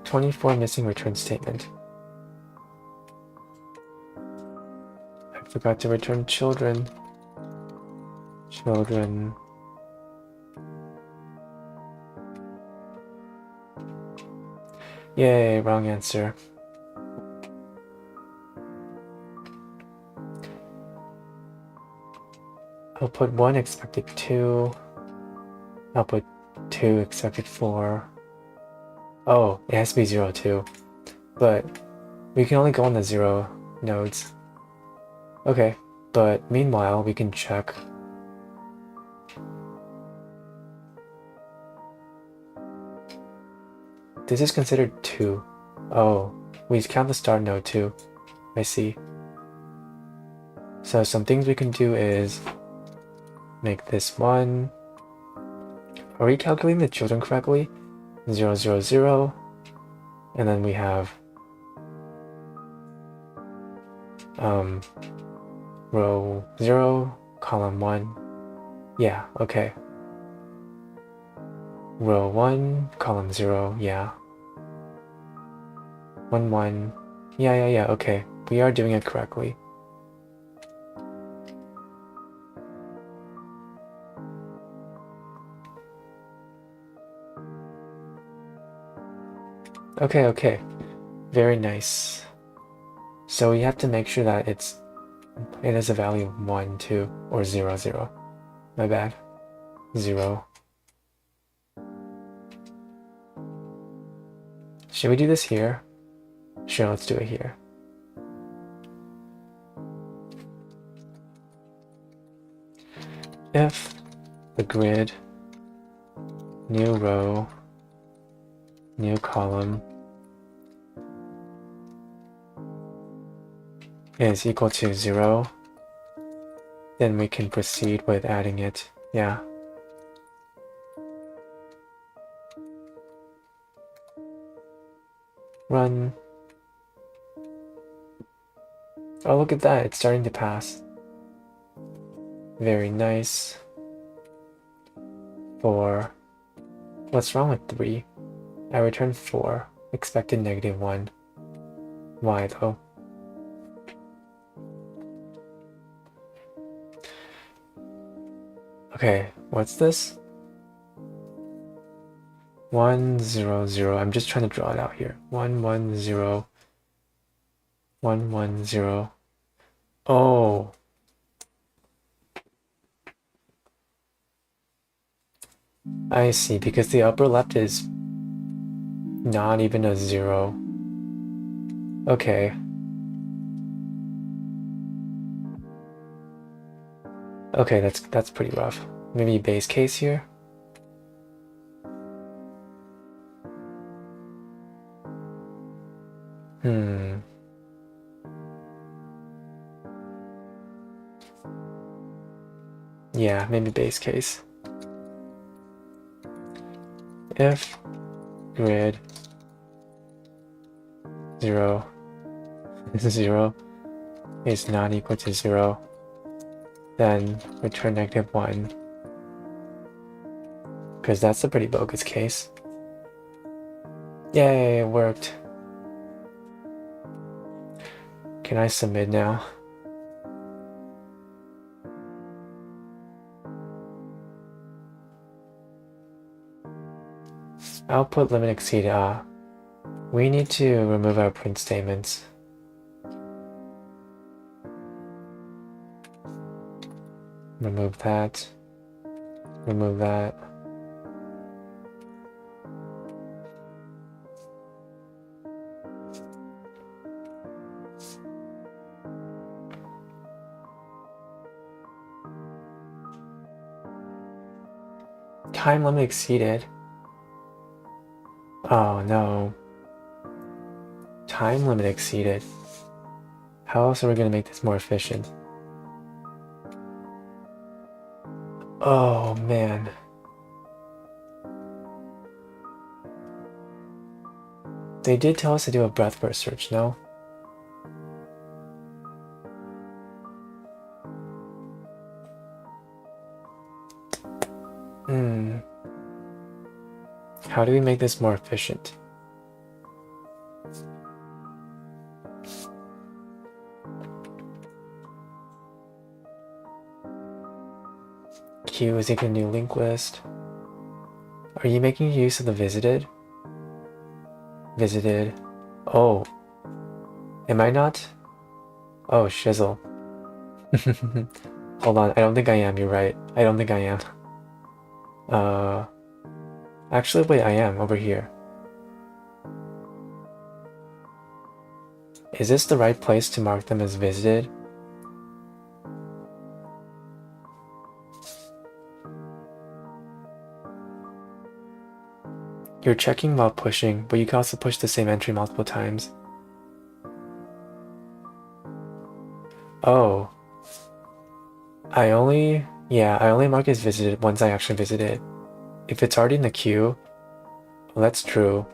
24 missing return statement. I forgot to return children. Children. Yay, wrong answer. Output 1 expected 2. Output 2 expected 4. Oh, it has to be 0 too. But we can only go on the 0 nodes. Okay, but meanwhile we can check. This is considered 2. Oh, we count the start node too. I see. So some things we can do is make this 1. Are we calculating the children correctly? 0, 0, 0. And then we have row 0, column 1. Yeah, okay. Row 1, column 0, yeah. 1, 1. Yeah, okay. We are doing it correctly. Okay. Very nice. So we have to make sure that it is a value of 1, 2, or 0, 0. My bad. 0. Should we do this here? Sure, let's do it here. If the grid, new row, new column is equal to 0, then we can proceed with adding it. Yeah. Run. Oh, look at that, it's starting to pass. Very nice. 4. What's wrong with 3? I returned 4, expected -1. Why though? Okay, what's this? 1, 0, 0. I'm just trying to draw it out here. 1, 1, 0. 1, 1, 0. Oh. I see, because the upper left is not even a 0. Okay. Okay, that's pretty rough. Maybe base case here? Yeah, maybe base case. if grid 0 is not equal to 0, then return -1, because that's a pretty bogus case. Yay, it worked. Can I submit now? Output limit exceeded. We need to remove our print statements. Remove that. Remove that. Time limit exceeded. Oh no. Time limit exceeded. How else are we going to make this more efficient? Oh man. They did tell us to do a breadth first search, no? How do we make this more efficient? Q is equal to new linked list. Are you making use of the visited? Visited. Oh. Am I not? Oh, shizzle. Hold on, I don't think I am, you're right. I don't think I am. Actually, wait, I am, over here. Is this the right place to mark them as visited? You're checking while pushing, but you can also push the same entry multiple times. Oh. I only mark as visited once I actually visit it. If it's already in the queue, well, that's true.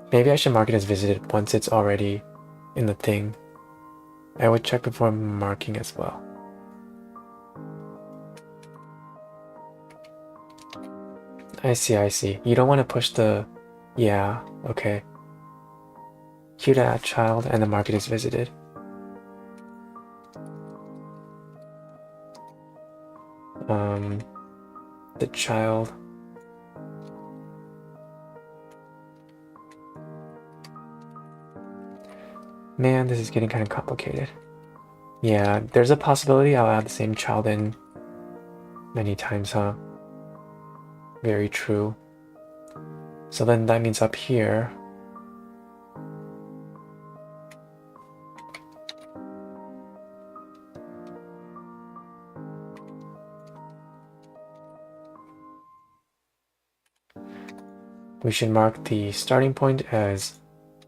Maybe I should mark it as visited once it's already in the thing. I would check before marking as well. I see. You don't want to push the... Yeah, okay. Queue to add child and the mark it as visited. The child. Man, this is getting kind of complicated. Yeah, there's a possibility I'll add the same child in many times, huh? Very true. So then that means up here, we should mark the starting point as,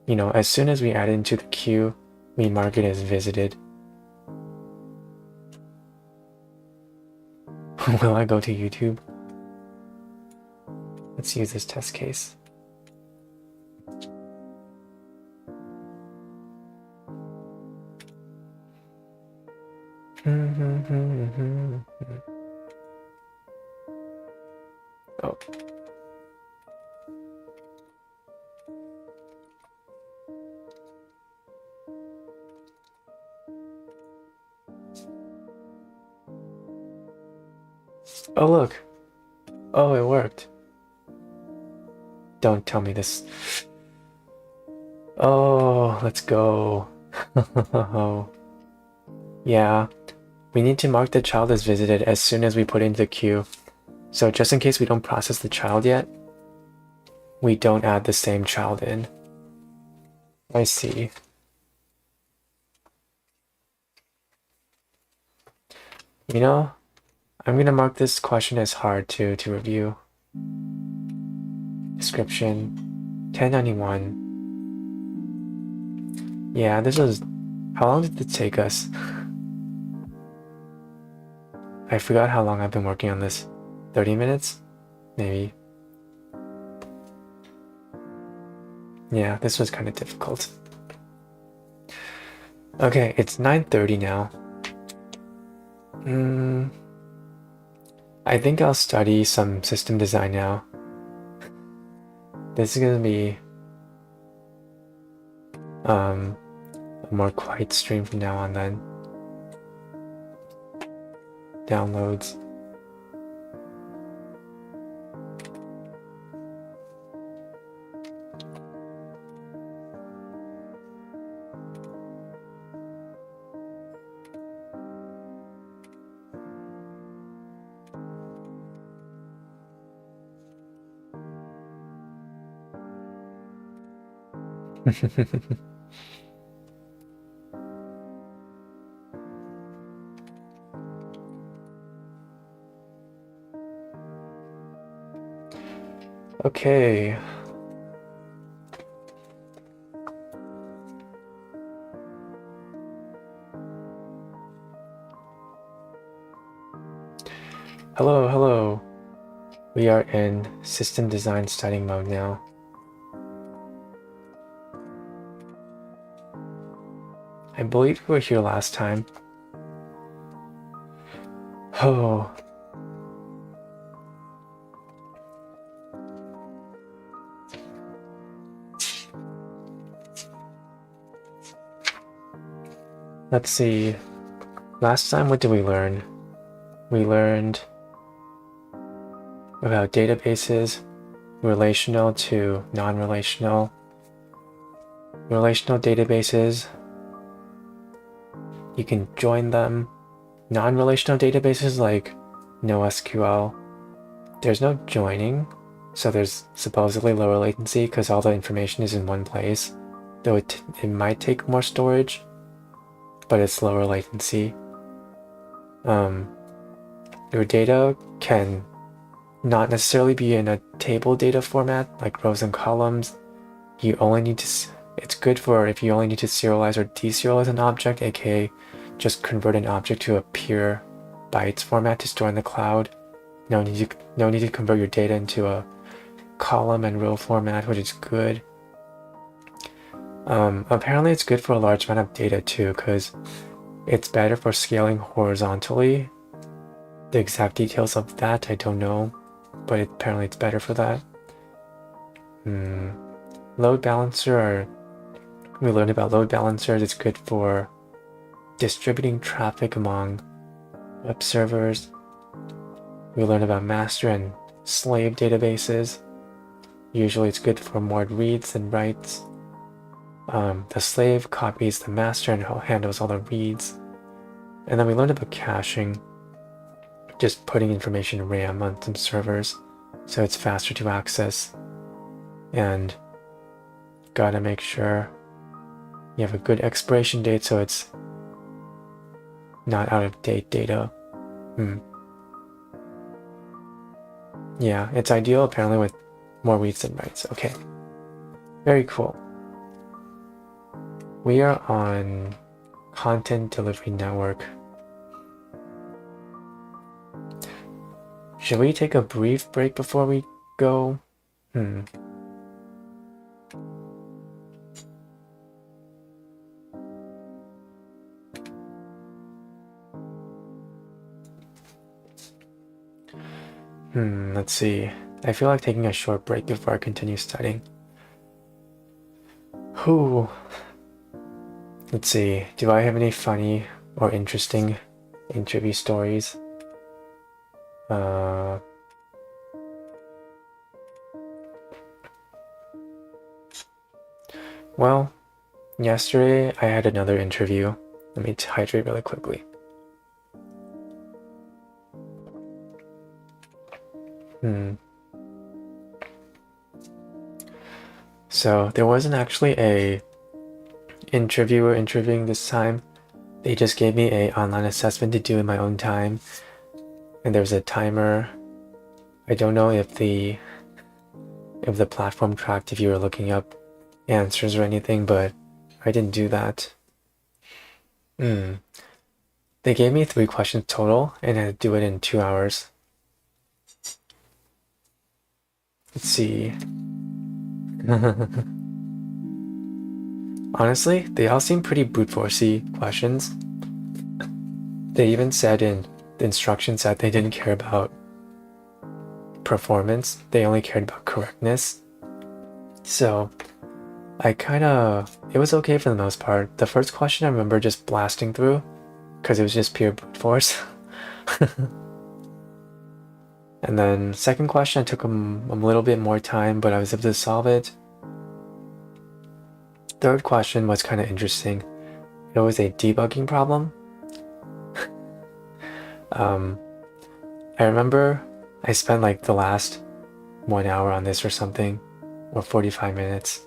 you know, as soon as we add it into the queue, we mark it as visited. Will I go to YouTube? Let's use this test case. Oh. Oh, look. Oh, it worked. Don't tell me this. Oh, let's go. Yeah, we need to mark the child as visited as soon as we put it into the queue. So just in case we don't process the child yet, we don't add the same child in. I see. You know, I'm gonna mark this question as hard to review. Description 1091. Yeah, this was... How long did it take us? I forgot how long I've been working on this. 30 minutes? Maybe. Yeah, this was kind of difficult. Okay, it's 9:30 now. I think I'll study some system design now. This is gonna be a more quiet stream from now on then. Downloads. Okay. Hello, hello. We are in system design studying mode now. I believe we were here last time. Oh. Let's see. Last time, what did we learn? We learned about databases, relational to non-relational. Relational databases, you can join them. Non-relational databases like NoSQL, there's no joining, so there's supposedly lower latency because all the information is in one place, though it might take more storage, but it's lower latency. Your data can not necessarily be in a table data format like rows and columns. You only need to, it's good for if you only need to serialize or deserialize an object, aka just convert an object to a pure bytes format to store in the cloud. No need to convert your data into a column and row format, which is good. Apparently it's good for a large amount of data too, because it's better for scaling horizontally. The exact details of that I don't know, but apparently it's better for that. Load balancer, we learned about load balancers. It's good for distributing traffic among web servers. We learned about master and slave databases. Usually it's good for more reads than writes. The slave copies the master and handles all the reads. And then we learned about caching, just putting information in RAM on some servers so it's faster to access. And gotta make sure you have a good expiration date so it's not out of date data. Yeah, it's ideal apparently with more reads than writes. Okay, very cool. We are on Content Delivery Network. Should we take a brief break before we go? Let's see. I feel like taking a short break before I continue studying. Let's see. Do I have any funny or interesting interview stories? Well, yesterday I had another interview. Let me hydrate really quickly. So there wasn't actually a interviewer interviewing this time. They just gave me an online assessment to do in my own time, and there was a timer. I don't know if the platform tracked if you were looking up answers or anything, but I didn't do that. They gave me 3 questions total, and I had to do it in 2 hours. Let's see. honestly, they all seem pretty brute forcey questions. They even said in the instructions that they didn't care about performance, they only cared about correctness. So it was okay for the most part. The first question I remember just blasting through because it was just pure brute force. And then second question, I took a little bit more time, but I was able to solve it. Third question was kind of interesting. It was a debugging problem. I remember I spent like the last 1 hour on this or something, or 45 minutes.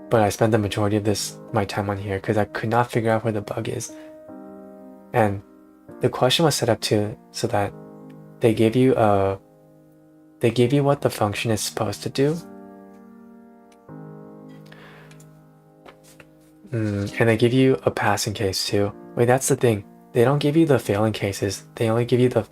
But I spent the majority of my time on here because I could not figure out where the bug is. And the question was set up so that they give you what the function is supposed to do. And they give you a passing case too. Wait, that's the thing. They don't give you the failing cases. They only give you the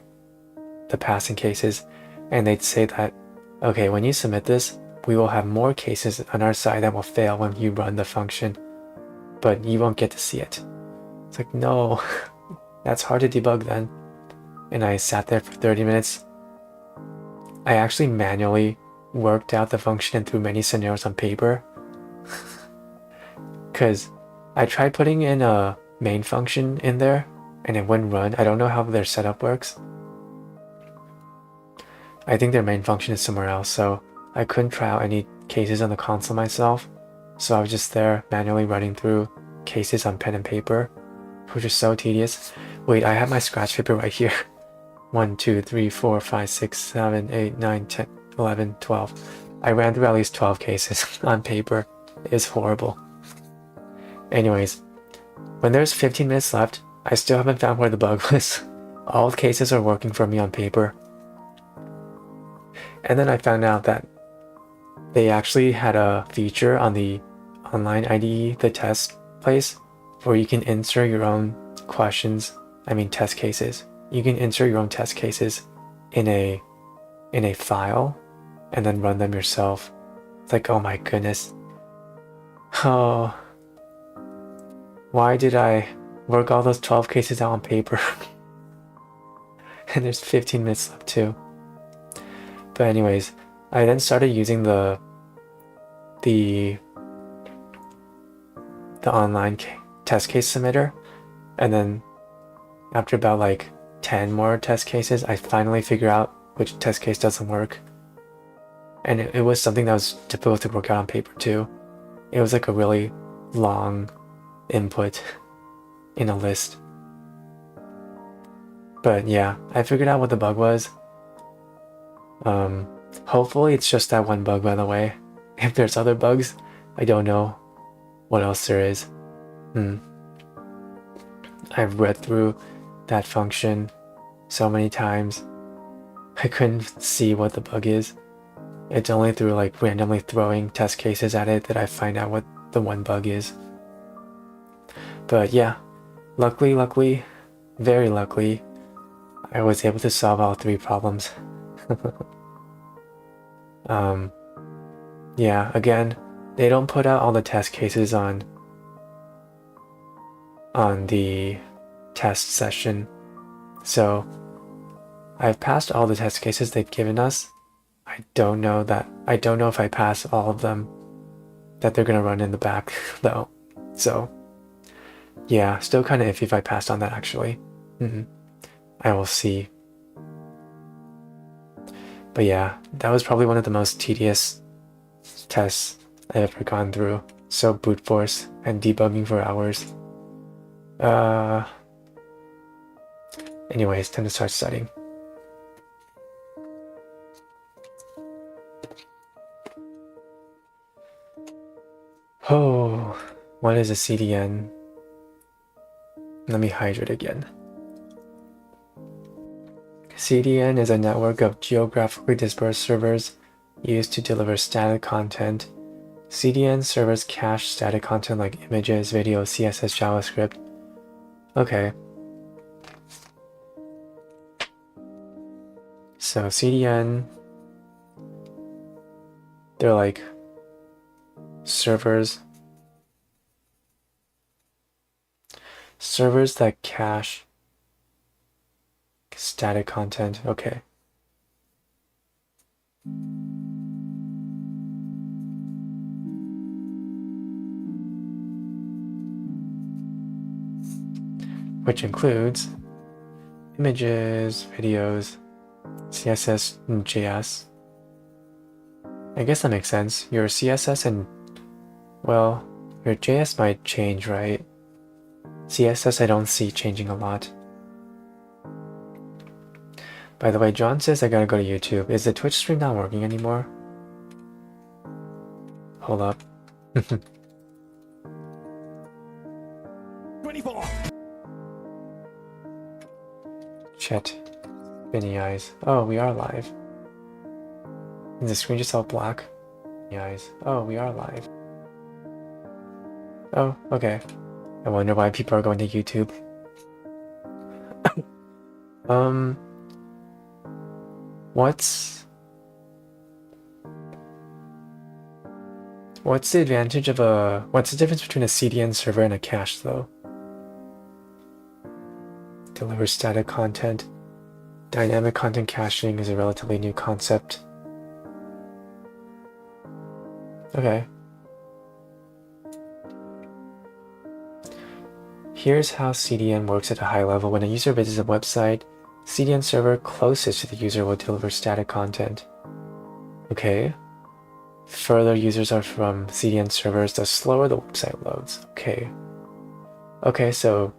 passing cases. And they'd say that, okay, when you submit this, we will have more cases on our side that will fail when you run the function, but you won't get to see it. It's like, no, that's hard to debug then. And I sat there for 30 minutes. I actually manually worked out the function and threw many scenarios on paper. Because I tried putting in a main function in there and it wouldn't run. I don't know how their setup works. I think their main function is somewhere else, so I couldn't try out any cases on the console myself. So I was just there manually running through cases on pen and paper, which is so tedious. Wait, I have my scratch paper right here. 1, 2, 3, 4, 5, 6, 7, 8, 9, 10, 11, 12. I ran through at least 12 cases on paper. It's horrible. Anyways, when there's 15 minutes left, I still haven't found where the bug was. All the cases are working for me on paper. And then I found out that they actually had a feature on the online IDE, the test place, where you can insert your own test cases. You can insert your own test cases in a file and then run them yourself. It's like, oh my goodness. Oh, why did I work all those 12 cases out on paper? And there's 15 minutes left too. But anyways, I then started using the online test case submitter, and then after about like 10 more test cases, I finally figured out which test case doesn't work. And it was something that was difficult to work out on paper too. It was like a really long input in a list. But yeah, I figured out what the bug was. Hopefully it's just that one bug, by the way. If there's other bugs, I don't know what else there is. I've read through that function so many times. I couldn't see what the bug is. It's only through like randomly throwing test cases at it that I find out what the one bug is. But yeah, luckily, very luckily, I was able to solve all 3 problems. Yeah, again, they don't put out all the test cases on the test session. So I've passed all the test cases they've given us. I don't know if I pass all of them that they're gonna run in the back though. So yeah, still kind of iffy if I passed on that actually. I will see. But yeah, that was probably one of the most tedious tests I've ever gone through. So brute force and debugging for hours. Anyways, time to start studying. Oh, what is a CDN? Let me hydrate again. CDN is a network of geographically dispersed servers used to deliver static content. CDN servers cache static content like images, video, CSS, JavaScript. Okay. So CDN, they're like servers that cache static content. Okay. Which includes images, videos, CSS, and JS. I guess that makes sense. Your CSS and, well, your JS might change, right? CSS I don't see changing a lot. By the way, John says I gotta go to YouTube. Is the Twitch stream not working anymore? Hold up. 24. Chet. Spinny eyes. Oh, we are live. Is the screen just all black? Spinny eyes. Oh, we are live. Oh, okay. I wonder why people are going to YouTube. What's the advantage of what's the difference between a CDN server and a cache though? Delivers static content. Dynamic content caching is a relatively new concept. Okay. Here's how CDN works at a high level. When a user visits a website, CDN server closest to the user will deliver static content. Okay. Further users are from CDN servers, the slower the website loads. Okay. Okay, so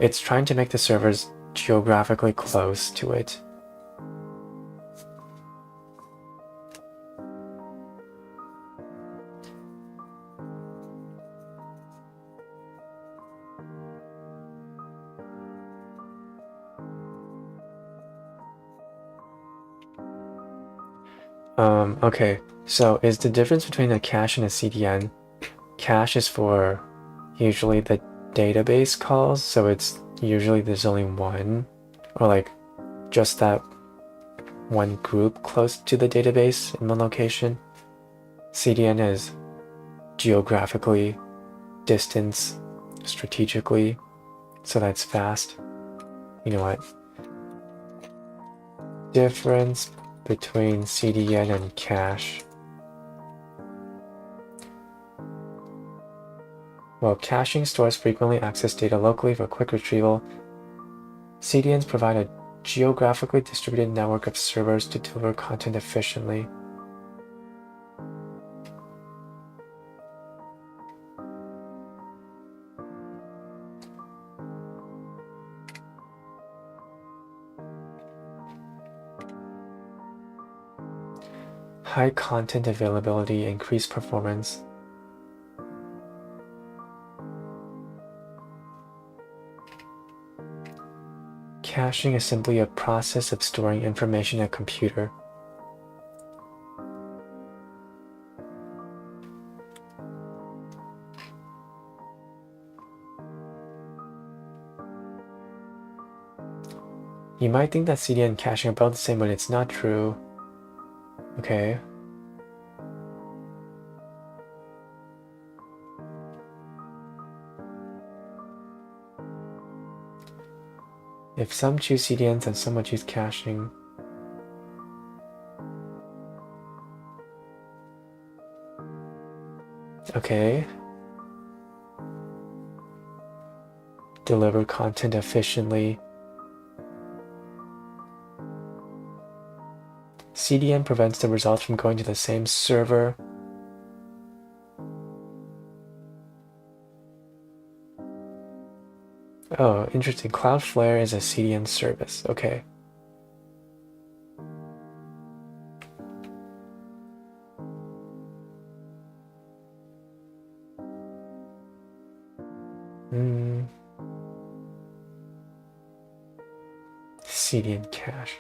it's trying to make the servers geographically close to it. Okay, so is the difference between a cache and a CDN? Cache is for usually the database calls, so it's usually there's only one, or like just that one group close to the database in one location. CDN is geographically, distance, strategically, so that's fast. You know what? Difference between CDN and cache. While caching stores frequently access data locally for quick retrieval, CDNs provide a geographically distributed network of servers to deliver content efficiently. High content availability, increased performance. Caching is simply a process of storing information in a computer. You might think that CDN and caching are about the same, but it's not true. Okay. If some choose CDNs and some would choose caching. Okay. Deliver content efficiently. CDN prevents the results from going to the same server. Oh, interesting. Cloudflare is a CDN service. Okay. CDN cache.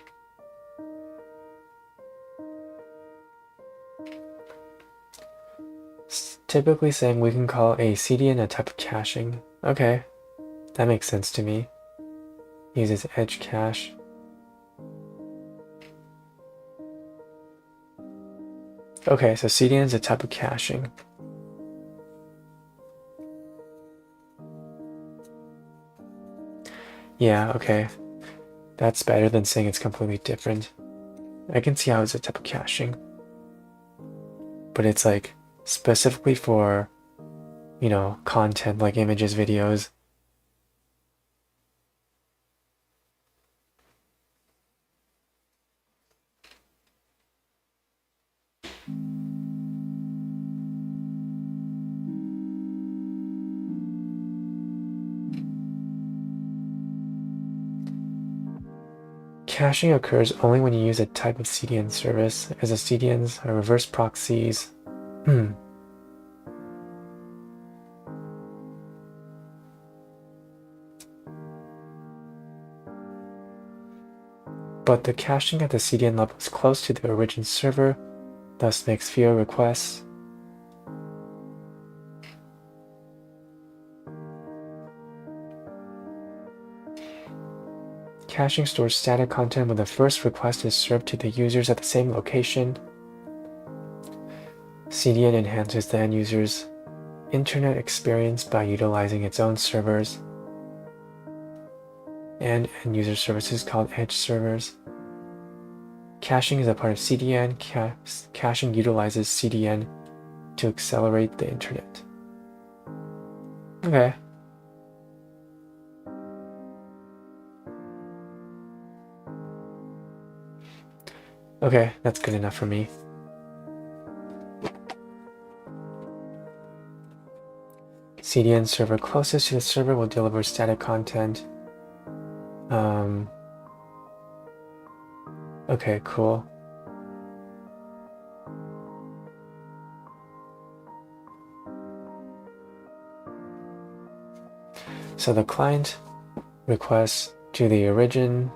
Typically saying we can call a CDN a type of caching. Okay, that makes sense to me. Uses edge cache. Okay, so CDN is a type of caching. Yeah, okay. That's better than saying it's completely different. I can see how it's a type of caching. But it's like specifically for, you know, content like images, videos. Caching occurs only when you use a type of CDN service, as the CDNs are reverse proxies. But the caching at the CDN level is close to the origin server, thus makes fewer requests. Caching stores static content when the first request is served to the users at the same location. CDN enhances the end user's internet experience by utilizing its own servers and end user services called edge servers. Caching is a part of CDN. Caching utilizes CDN to accelerate the internet. Okay. Okay, that's good enough for me. CDN server closest to the server will deliver static content. Okay, cool. So the client requests to the origin.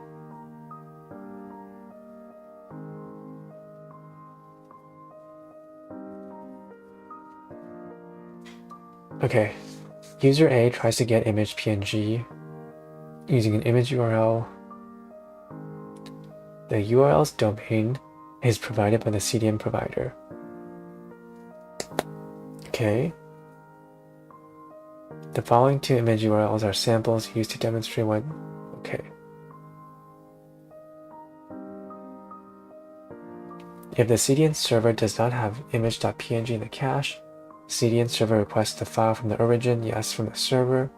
Okay, user A tries to get image PNG using an image URL. The URL's domain is provided by the CDN provider. Okay. The following two image URLs are samples used to demonstrate what... Okay. If the CDN server does not have image.png in the cache, CDN server requests the file from the origin, yes, from the server,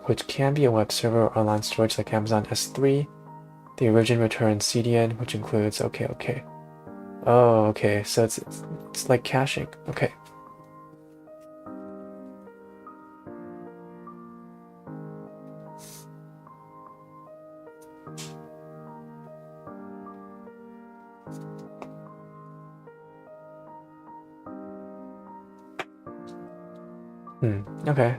which can be a web server or online storage like Amazon S3. The origin returns CDN, which includes okay. Oh, okay, so it's like caching. Okay. Okay.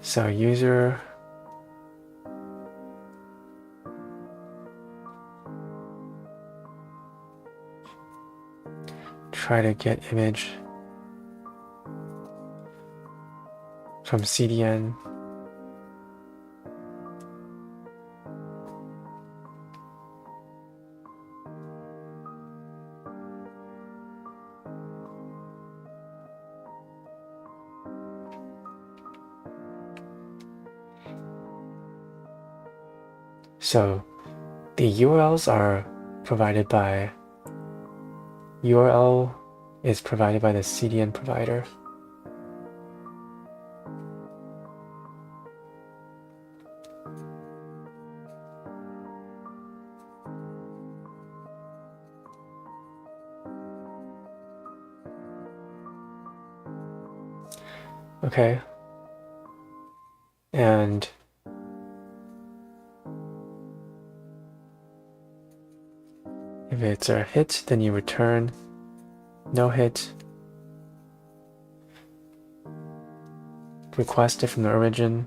So user try to get image from CDN. So the URLs are provided by... URL is provided by the CDN provider. Okay. And if it's a hit, then you return. No hit. Request it from the origin.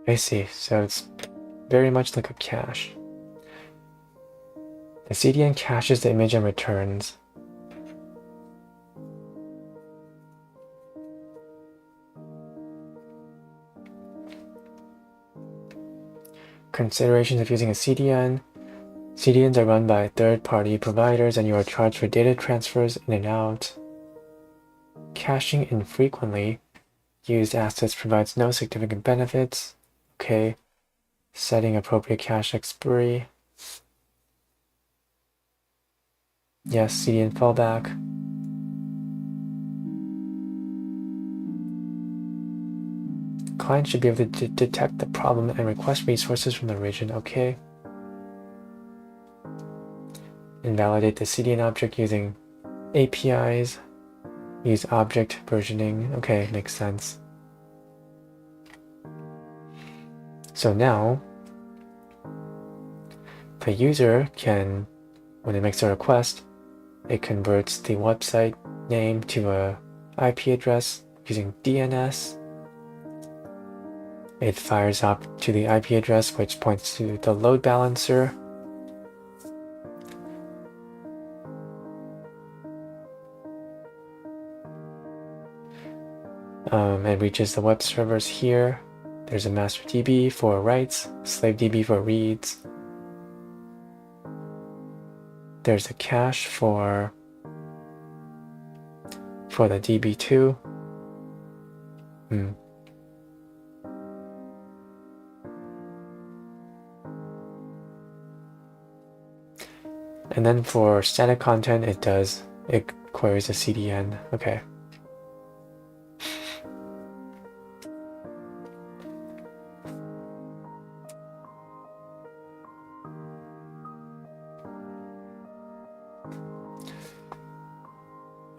I see. So it's very much like a cache. The CDN caches the image and returns. Considerations of using a CDN. CDNs are run by third-party providers and you are charged for data transfers in and out. Caching infrequently used assets provides no significant benefits. Okay. Setting appropriate cache expiry. Yes, CDN fallback. Client should be able to detect the problem and request resources from the region. Okay. Invalidate the CDN object using APIs. Use object versioning. Okay, makes sense. So now, the user can, when it makes a request, it converts the website name to a IP address using DNS. It fires up to the IP address, which points to the load balancer. And reaches the web servers here. There's a master DB for writes, slave DB for reads. There's a cache for the DB2. And then for static content, it queries a CDN. Okay.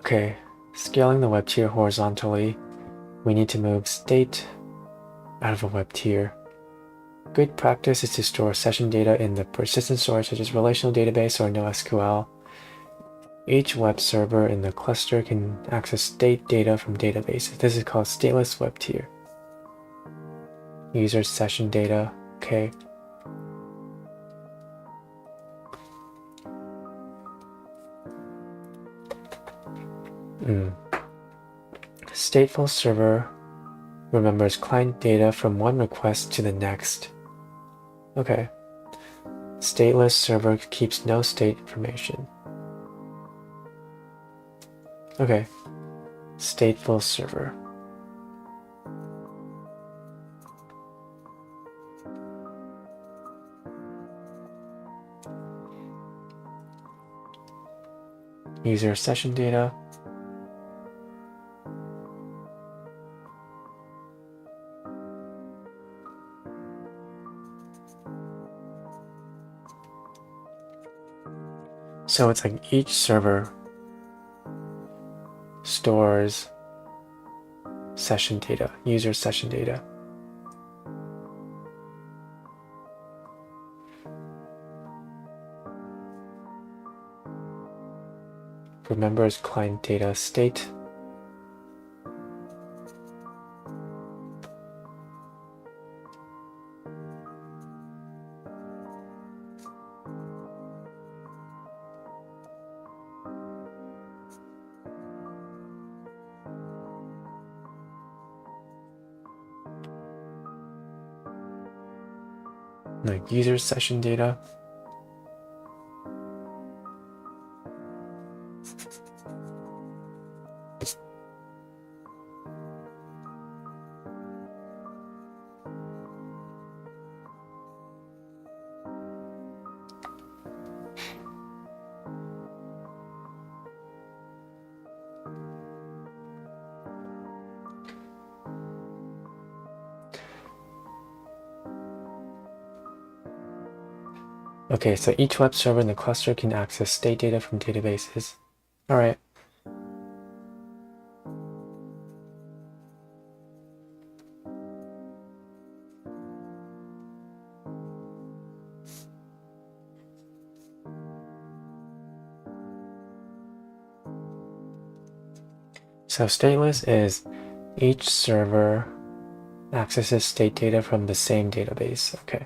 Okay, scaling the web tier horizontally, we need to move state out of a web tier. Good practice is to store session data in the persistent storage such as relational database or NoSQL. Each web server in the cluster can access state data from databases. This is called stateless web tier. User session data, okay. Stateful server remembers client data from one request to the next. Okay. Stateless server keeps no state information. Okay. Stateful server. User session data. So it's like each server stores session data, user session data. Remembers client data state. Like user session data. Okay, so each web server in the cluster can access state data from databases. All right. So stateless is each server accesses state data from the same database. Okay.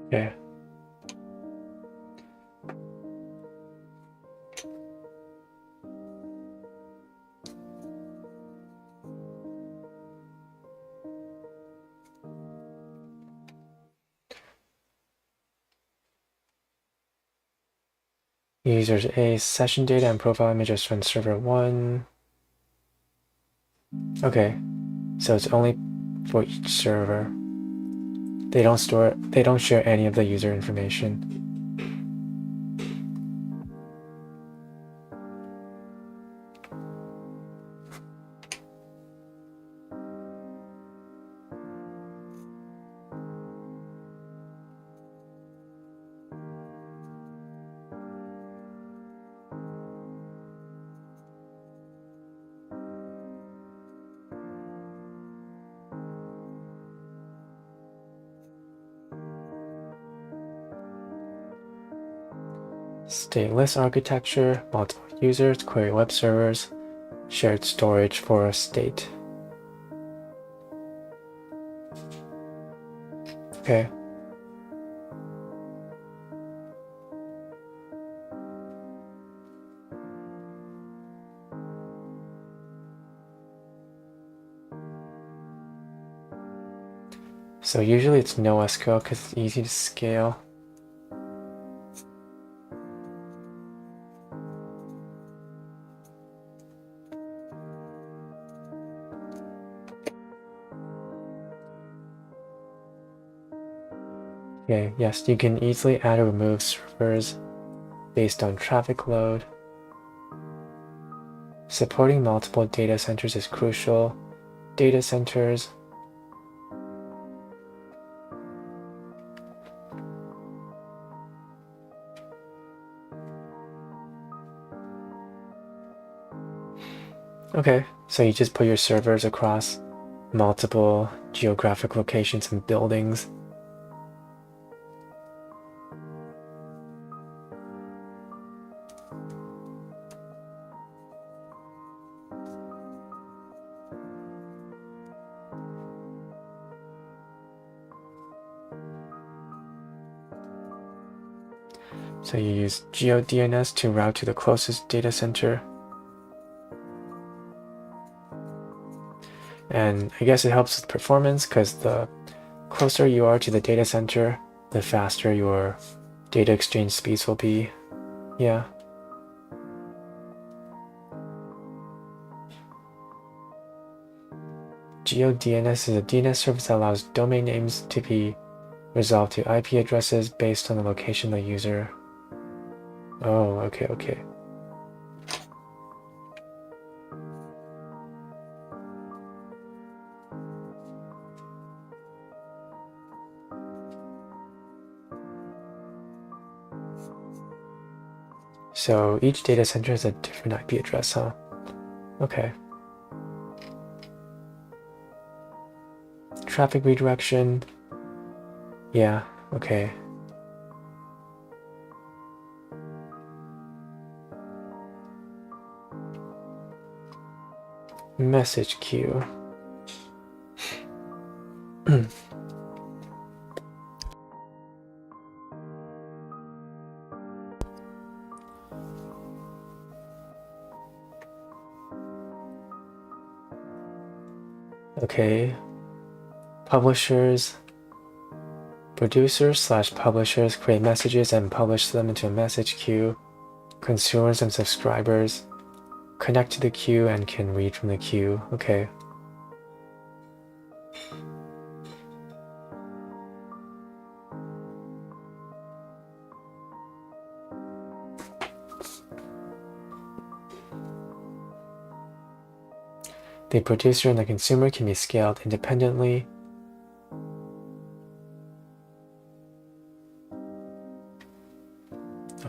Okay. Users A, session data and profile images from server 1. Okay, so it's only for each server. They don't share any of the user information. Stateless architecture, multiple users, query web servers, shared storage for a state. Okay. So usually it's NoSQL because it's easy to scale. Okay, yes, you can easily add or remove servers based on traffic load. Supporting multiple data centers is crucial. Data centers. Okay, so you just put your servers across multiple geographic locations and buildings. So you use GeoDNS to route to the closest data center. And I guess it helps with performance because the closer you are to the data center, the faster your data exchange speeds will be. Yeah. GeoDNS is a DNS service that allows domain names to be resolved to IP addresses based on the location of the user. Oh, okay. So each data center has a different IP address, huh? Okay. Traffic redirection. Yeah, okay. Message queue. Okay. Publishers. Producers/publishers create messages and publish them into a message queue. Consumers and subscribers connect to the queue and can read from the queue. Okay. The producer and the consumer can be scaled independently.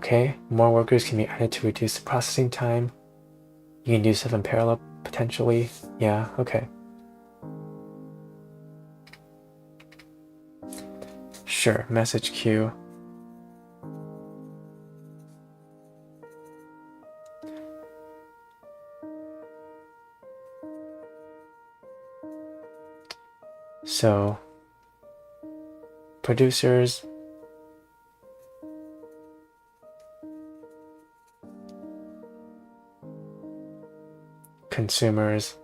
Okay, more workers can be added to reduce the processing time. You can do stuff in parallel, potentially. Yeah, okay. Sure, message queue. So, producers, consumers,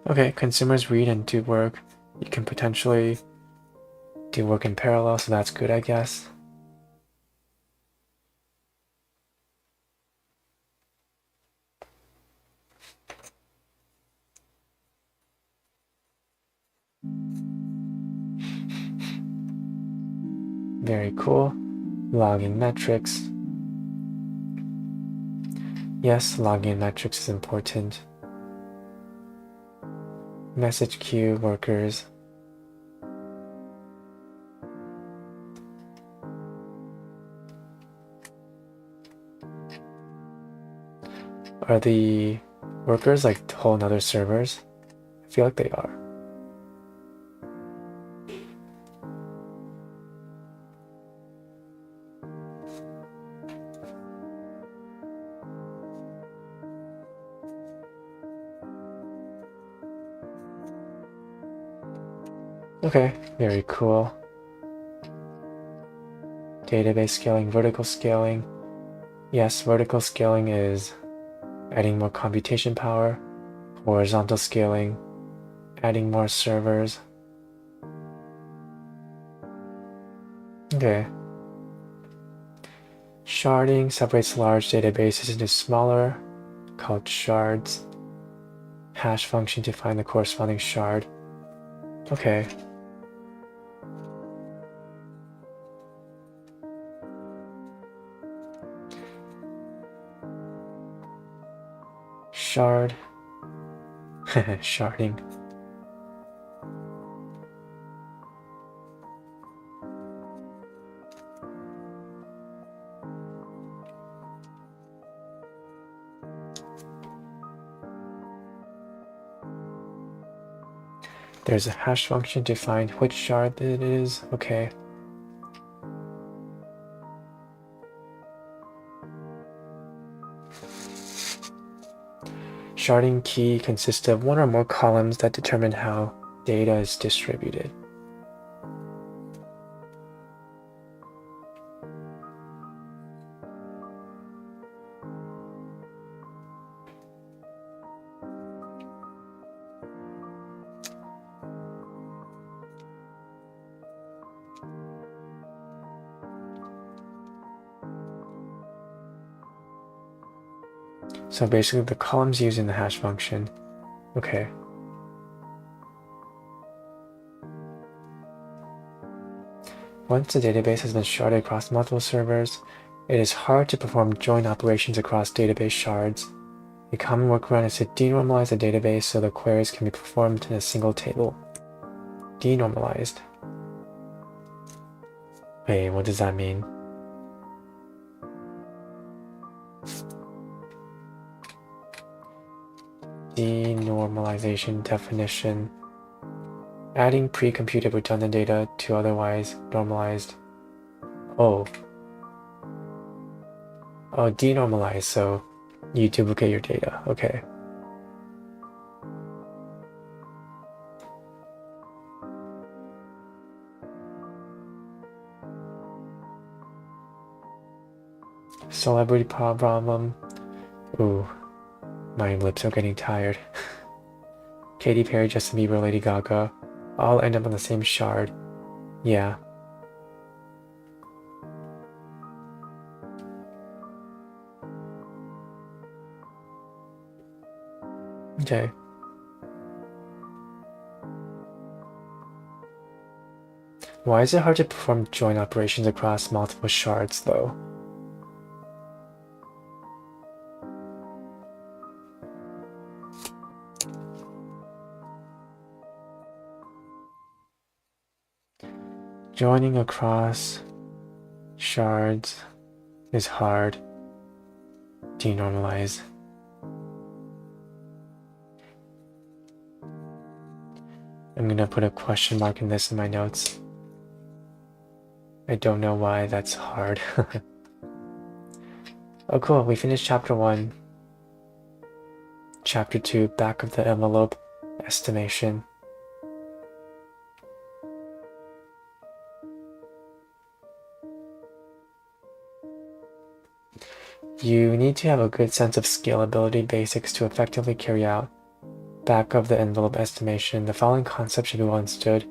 okay, consumers read and do work. You can potentially do work in parallel, so that's good, I guess. Very cool. Logging metrics. Yes, logging metrics is important. Message queue workers. Are the workers like whole nother servers? I feel like they are. Okay, very cool. Database scaling, vertical scaling. Yes, vertical scaling is adding more computation power. Horizontal scaling, adding more servers. Okay. Sharding separates large databases into smaller, called shards. Hash function to find the corresponding shard. Okay. Shard. Sharding. There's a hash function to find which shard it is. Okay. Sharding key consists of one or more columns that determine how data is distributed. So basically the columns used in the hash function. Okay. Once the database has been sharded across multiple servers, it is hard to perform join operations across database shards. A common workaround is to denormalize the database so the queries can be performed in a single table. Denormalized. Wait, what does that mean? Denormalization definition. Adding pre-computed redundant data to otherwise normalized. Oh, denormalize, so you duplicate your data. Okay. Celebrity problem. Ooh, my lips are getting tired. Katy Perry, Justin Bieber, Lady Gaga, all end up on the same shard. Yeah. Okay. Why is it hard to perform join operations across multiple shards, though? Joining across shards is hard. Denormalize. I'm gonna put a question mark in this in my notes. I don't know why that's hard. Oh cool, we finished chapter 1. Chapter 2, back of the envelope estimation. You need to have a good sense of scalability basics to effectively carry out back of the envelope estimation. The following concept should be well understood.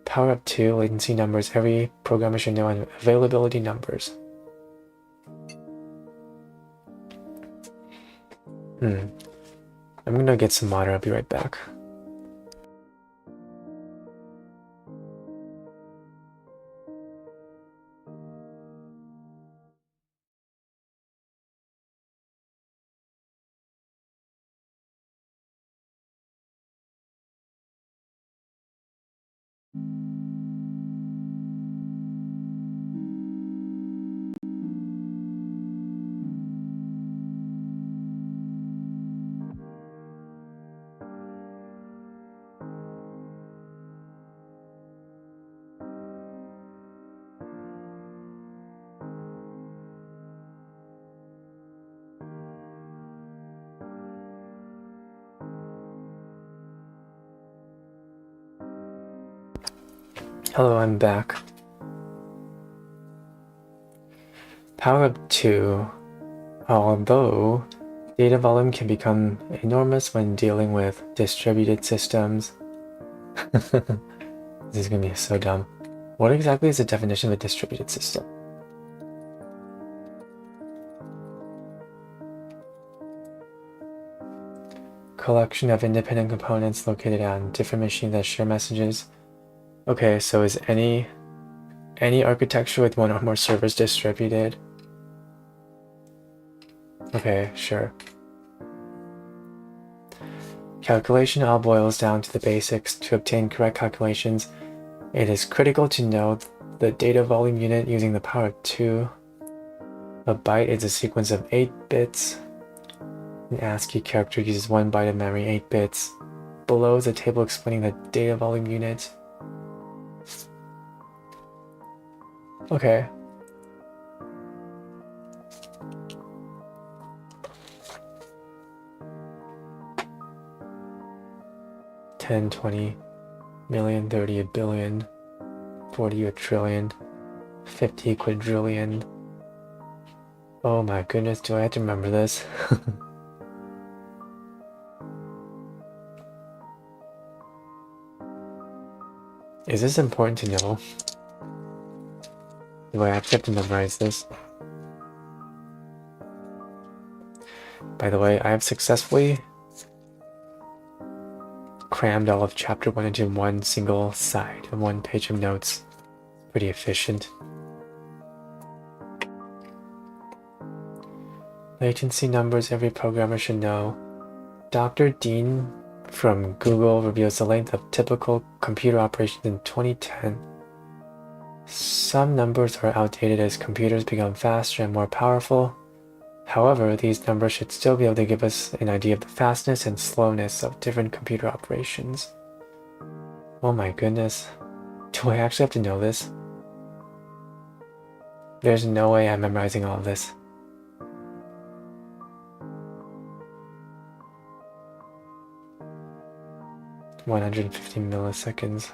Power up 2, latency numbers, every programmer should know, and availability numbers. I'm gonna get some water, I'll be right back. Hello, I'm back. Power up 2, although data volume can become enormous when dealing with distributed systems. This is gonna be so dumb. What exactly is the definition of a distributed system? Collection of independent components located on different machines that share messages. Okay, so is any architecture with one or more servers distributed? Okay, sure. Calculation all boils down to the basics. To obtain correct calculations, it is critical to know the data volume unit using the power of 2. A byte is a sequence of 8 bits. An ASCII character uses 1 byte of memory, 8 bits. Below is a table explaining the data volume unit. Okay. $10, $20 million, $30 a billion, $40 a trillion, $50 quadrillion. Oh my goodness, do I have to remember this? Is this important to know? Do I actually have to memorize this? By the way, I have successfully crammed all of chapter 1 into one single side of 1 page of notes. Pretty efficient. Latency numbers every programmer should know. Dr. Dean from Google reveals the length of typical computer operations in 2010. Some numbers are outdated as computers become faster and more powerful. However, these numbers should still be able to give us an idea of the fastness and slowness of different computer operations. Oh my goodness. Do I actually have to know this? There's no way I'm memorizing all of this. $150 milliseconds.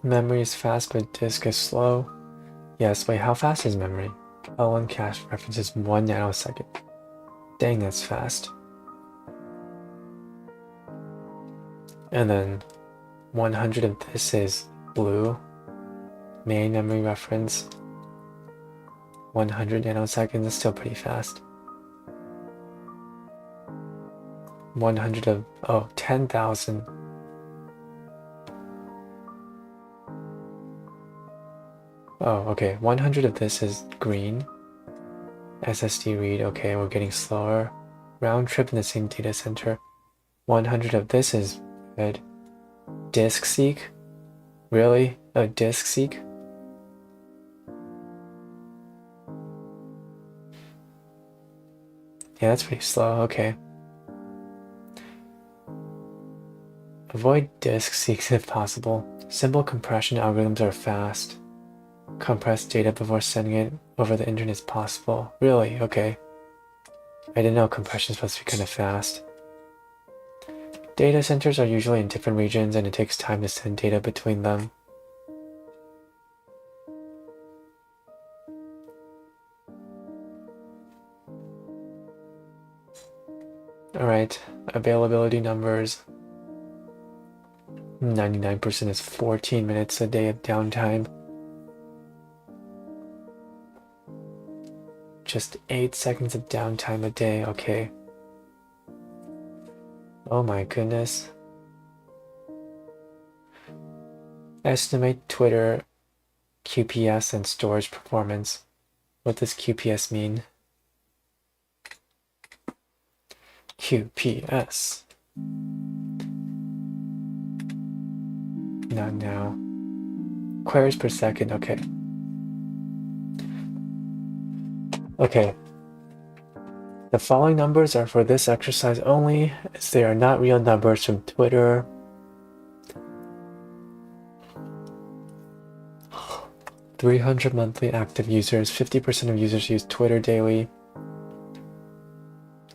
Memory is fast, but disk is slow. Yes, wait, how fast is memory? L1 cache reference is 1 nanosecond. Dang, that's fast. And then 100 of this is blue. Main memory reference. 100 nanoseconds is still pretty fast. 100 of, oh, 10,000. Oh, okay, 100 of this is green. SSD read, okay, we're getting slower. Round trip in the same data center. 100 of this is red. Disk seek? Really? A disk seek? Yeah, that's pretty slow, okay. Avoid disk seeks if possible. Simple compression algorithms are fast. Compress data before sending it over the internet is possible. Really? Okay. I didn't know compression is supposed to be kind of fast. Data centers are usually in different regions and it takes time to send data between them. Alright, availability numbers. 99% is 14 minutes a day of downtime. Just 8 seconds of downtime a day, okay. Oh my goodness. Estimate Twitter QPS and storage performance. What does QPS mean? QPS. Not now. Queries per second, okay. Okay. The following numbers are for this exercise only, as they are not real numbers from Twitter. $300 monthly active users. 50% of users use Twitter daily.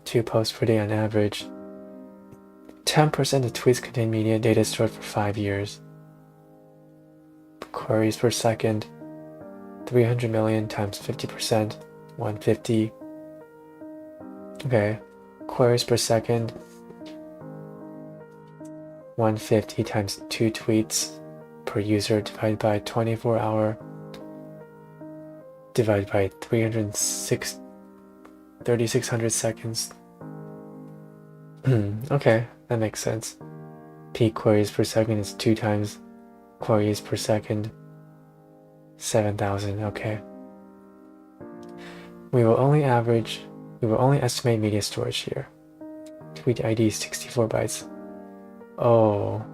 2 posts per day on average. 10% of tweets contain media data stored for 5 years. Queries per second. 300 million times 50%. 150. Okay. Queries per second. 150 times 2 tweets per user divided by 24-hour divided by 3,600 seconds. Okay, that makes sense. Peak queries per second is 2 times queries per second. 7,000, okay. We will only estimate media storage here. Tweet ID is 64 bytes. Oh,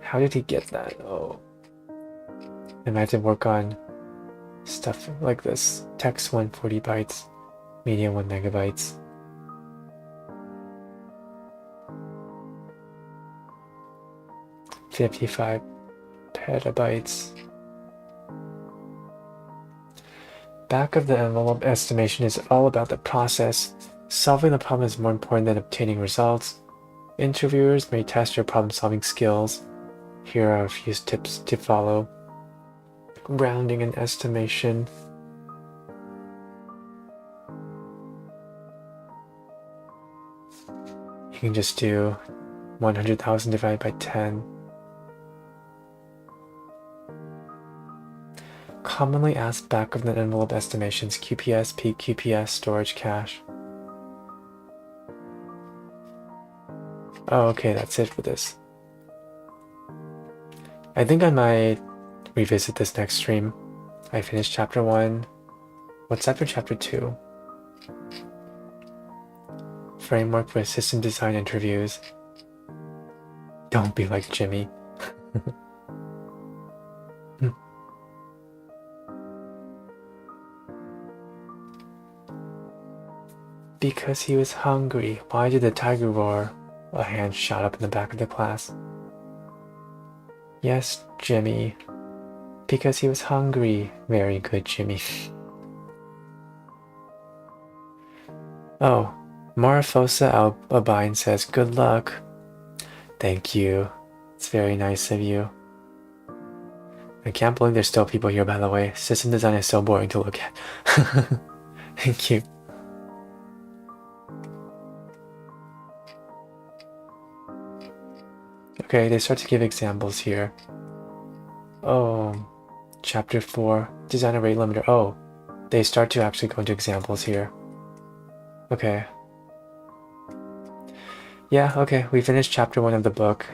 how did he get that? Oh, I might have to work on stuff like this. Text 140 bytes, media 1 megabytes. $55 petabytes. Back of the envelope estimation is all about the process. Solving the problem is more important than obtaining results. Interviewers may test your problem-solving skills. Here are a few tips to follow. Rounding and estimation. You can just do 100,000 divided by 10. Commonly asked back of the envelope estimations: QPS, peak QPS, storage cache. Oh, okay, that's it for this. I think I might revisit this next stream. I finished chapter 1. What's after chapter 2? Framework for system design interviews. Don't be like Jimmy. Because he was hungry. Why did the tiger roar? A hand shot up in the back of the class. Yes, Jimmy. Because he was hungry. Very good, Jimmy. Oh, Marifosa Albine says, good luck. Thank you. It's very nice of you. I can't believe there's still people here, by the way. System design is so boring to look at. Thank you. Okay, they start to give examples here. Oh, chapter 4, design a rate limiter. Oh, they start to actually go into examples here. Okay. Yeah, okay, we finished chapter 1 of the book.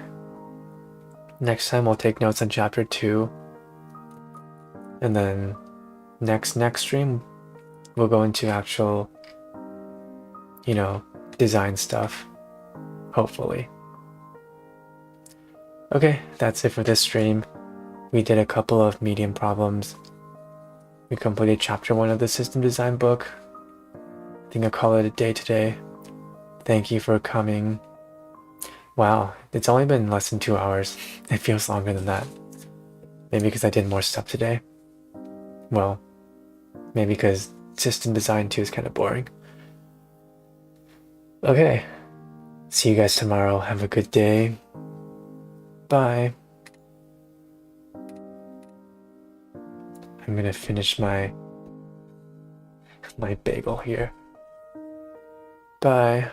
Next time we'll take notes on chapter 2. And then next stream we'll go into actual, design stuff. Hopefully. Okay, that's it for this stream. We did a couple of medium problems. We completed chapter 1 of the system design book. I think I'll call it a day today. Thank you for coming. Wow, it's only been less than 2 hours. It feels longer than that. Maybe because I did more stuff today. Well, maybe because system design 2 is kind of boring. Okay, see you guys tomorrow. Have a good day. Bye. I'm gonna finish my bagel here. Bye.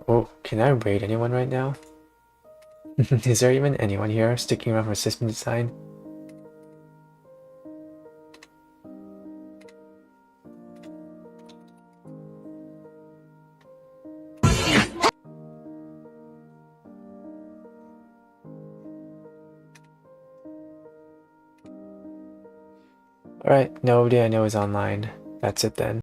Oh, can I rate anyone right now? Is there even anyone here sticking around for system design? Alright, nobody I know is online. That's it then.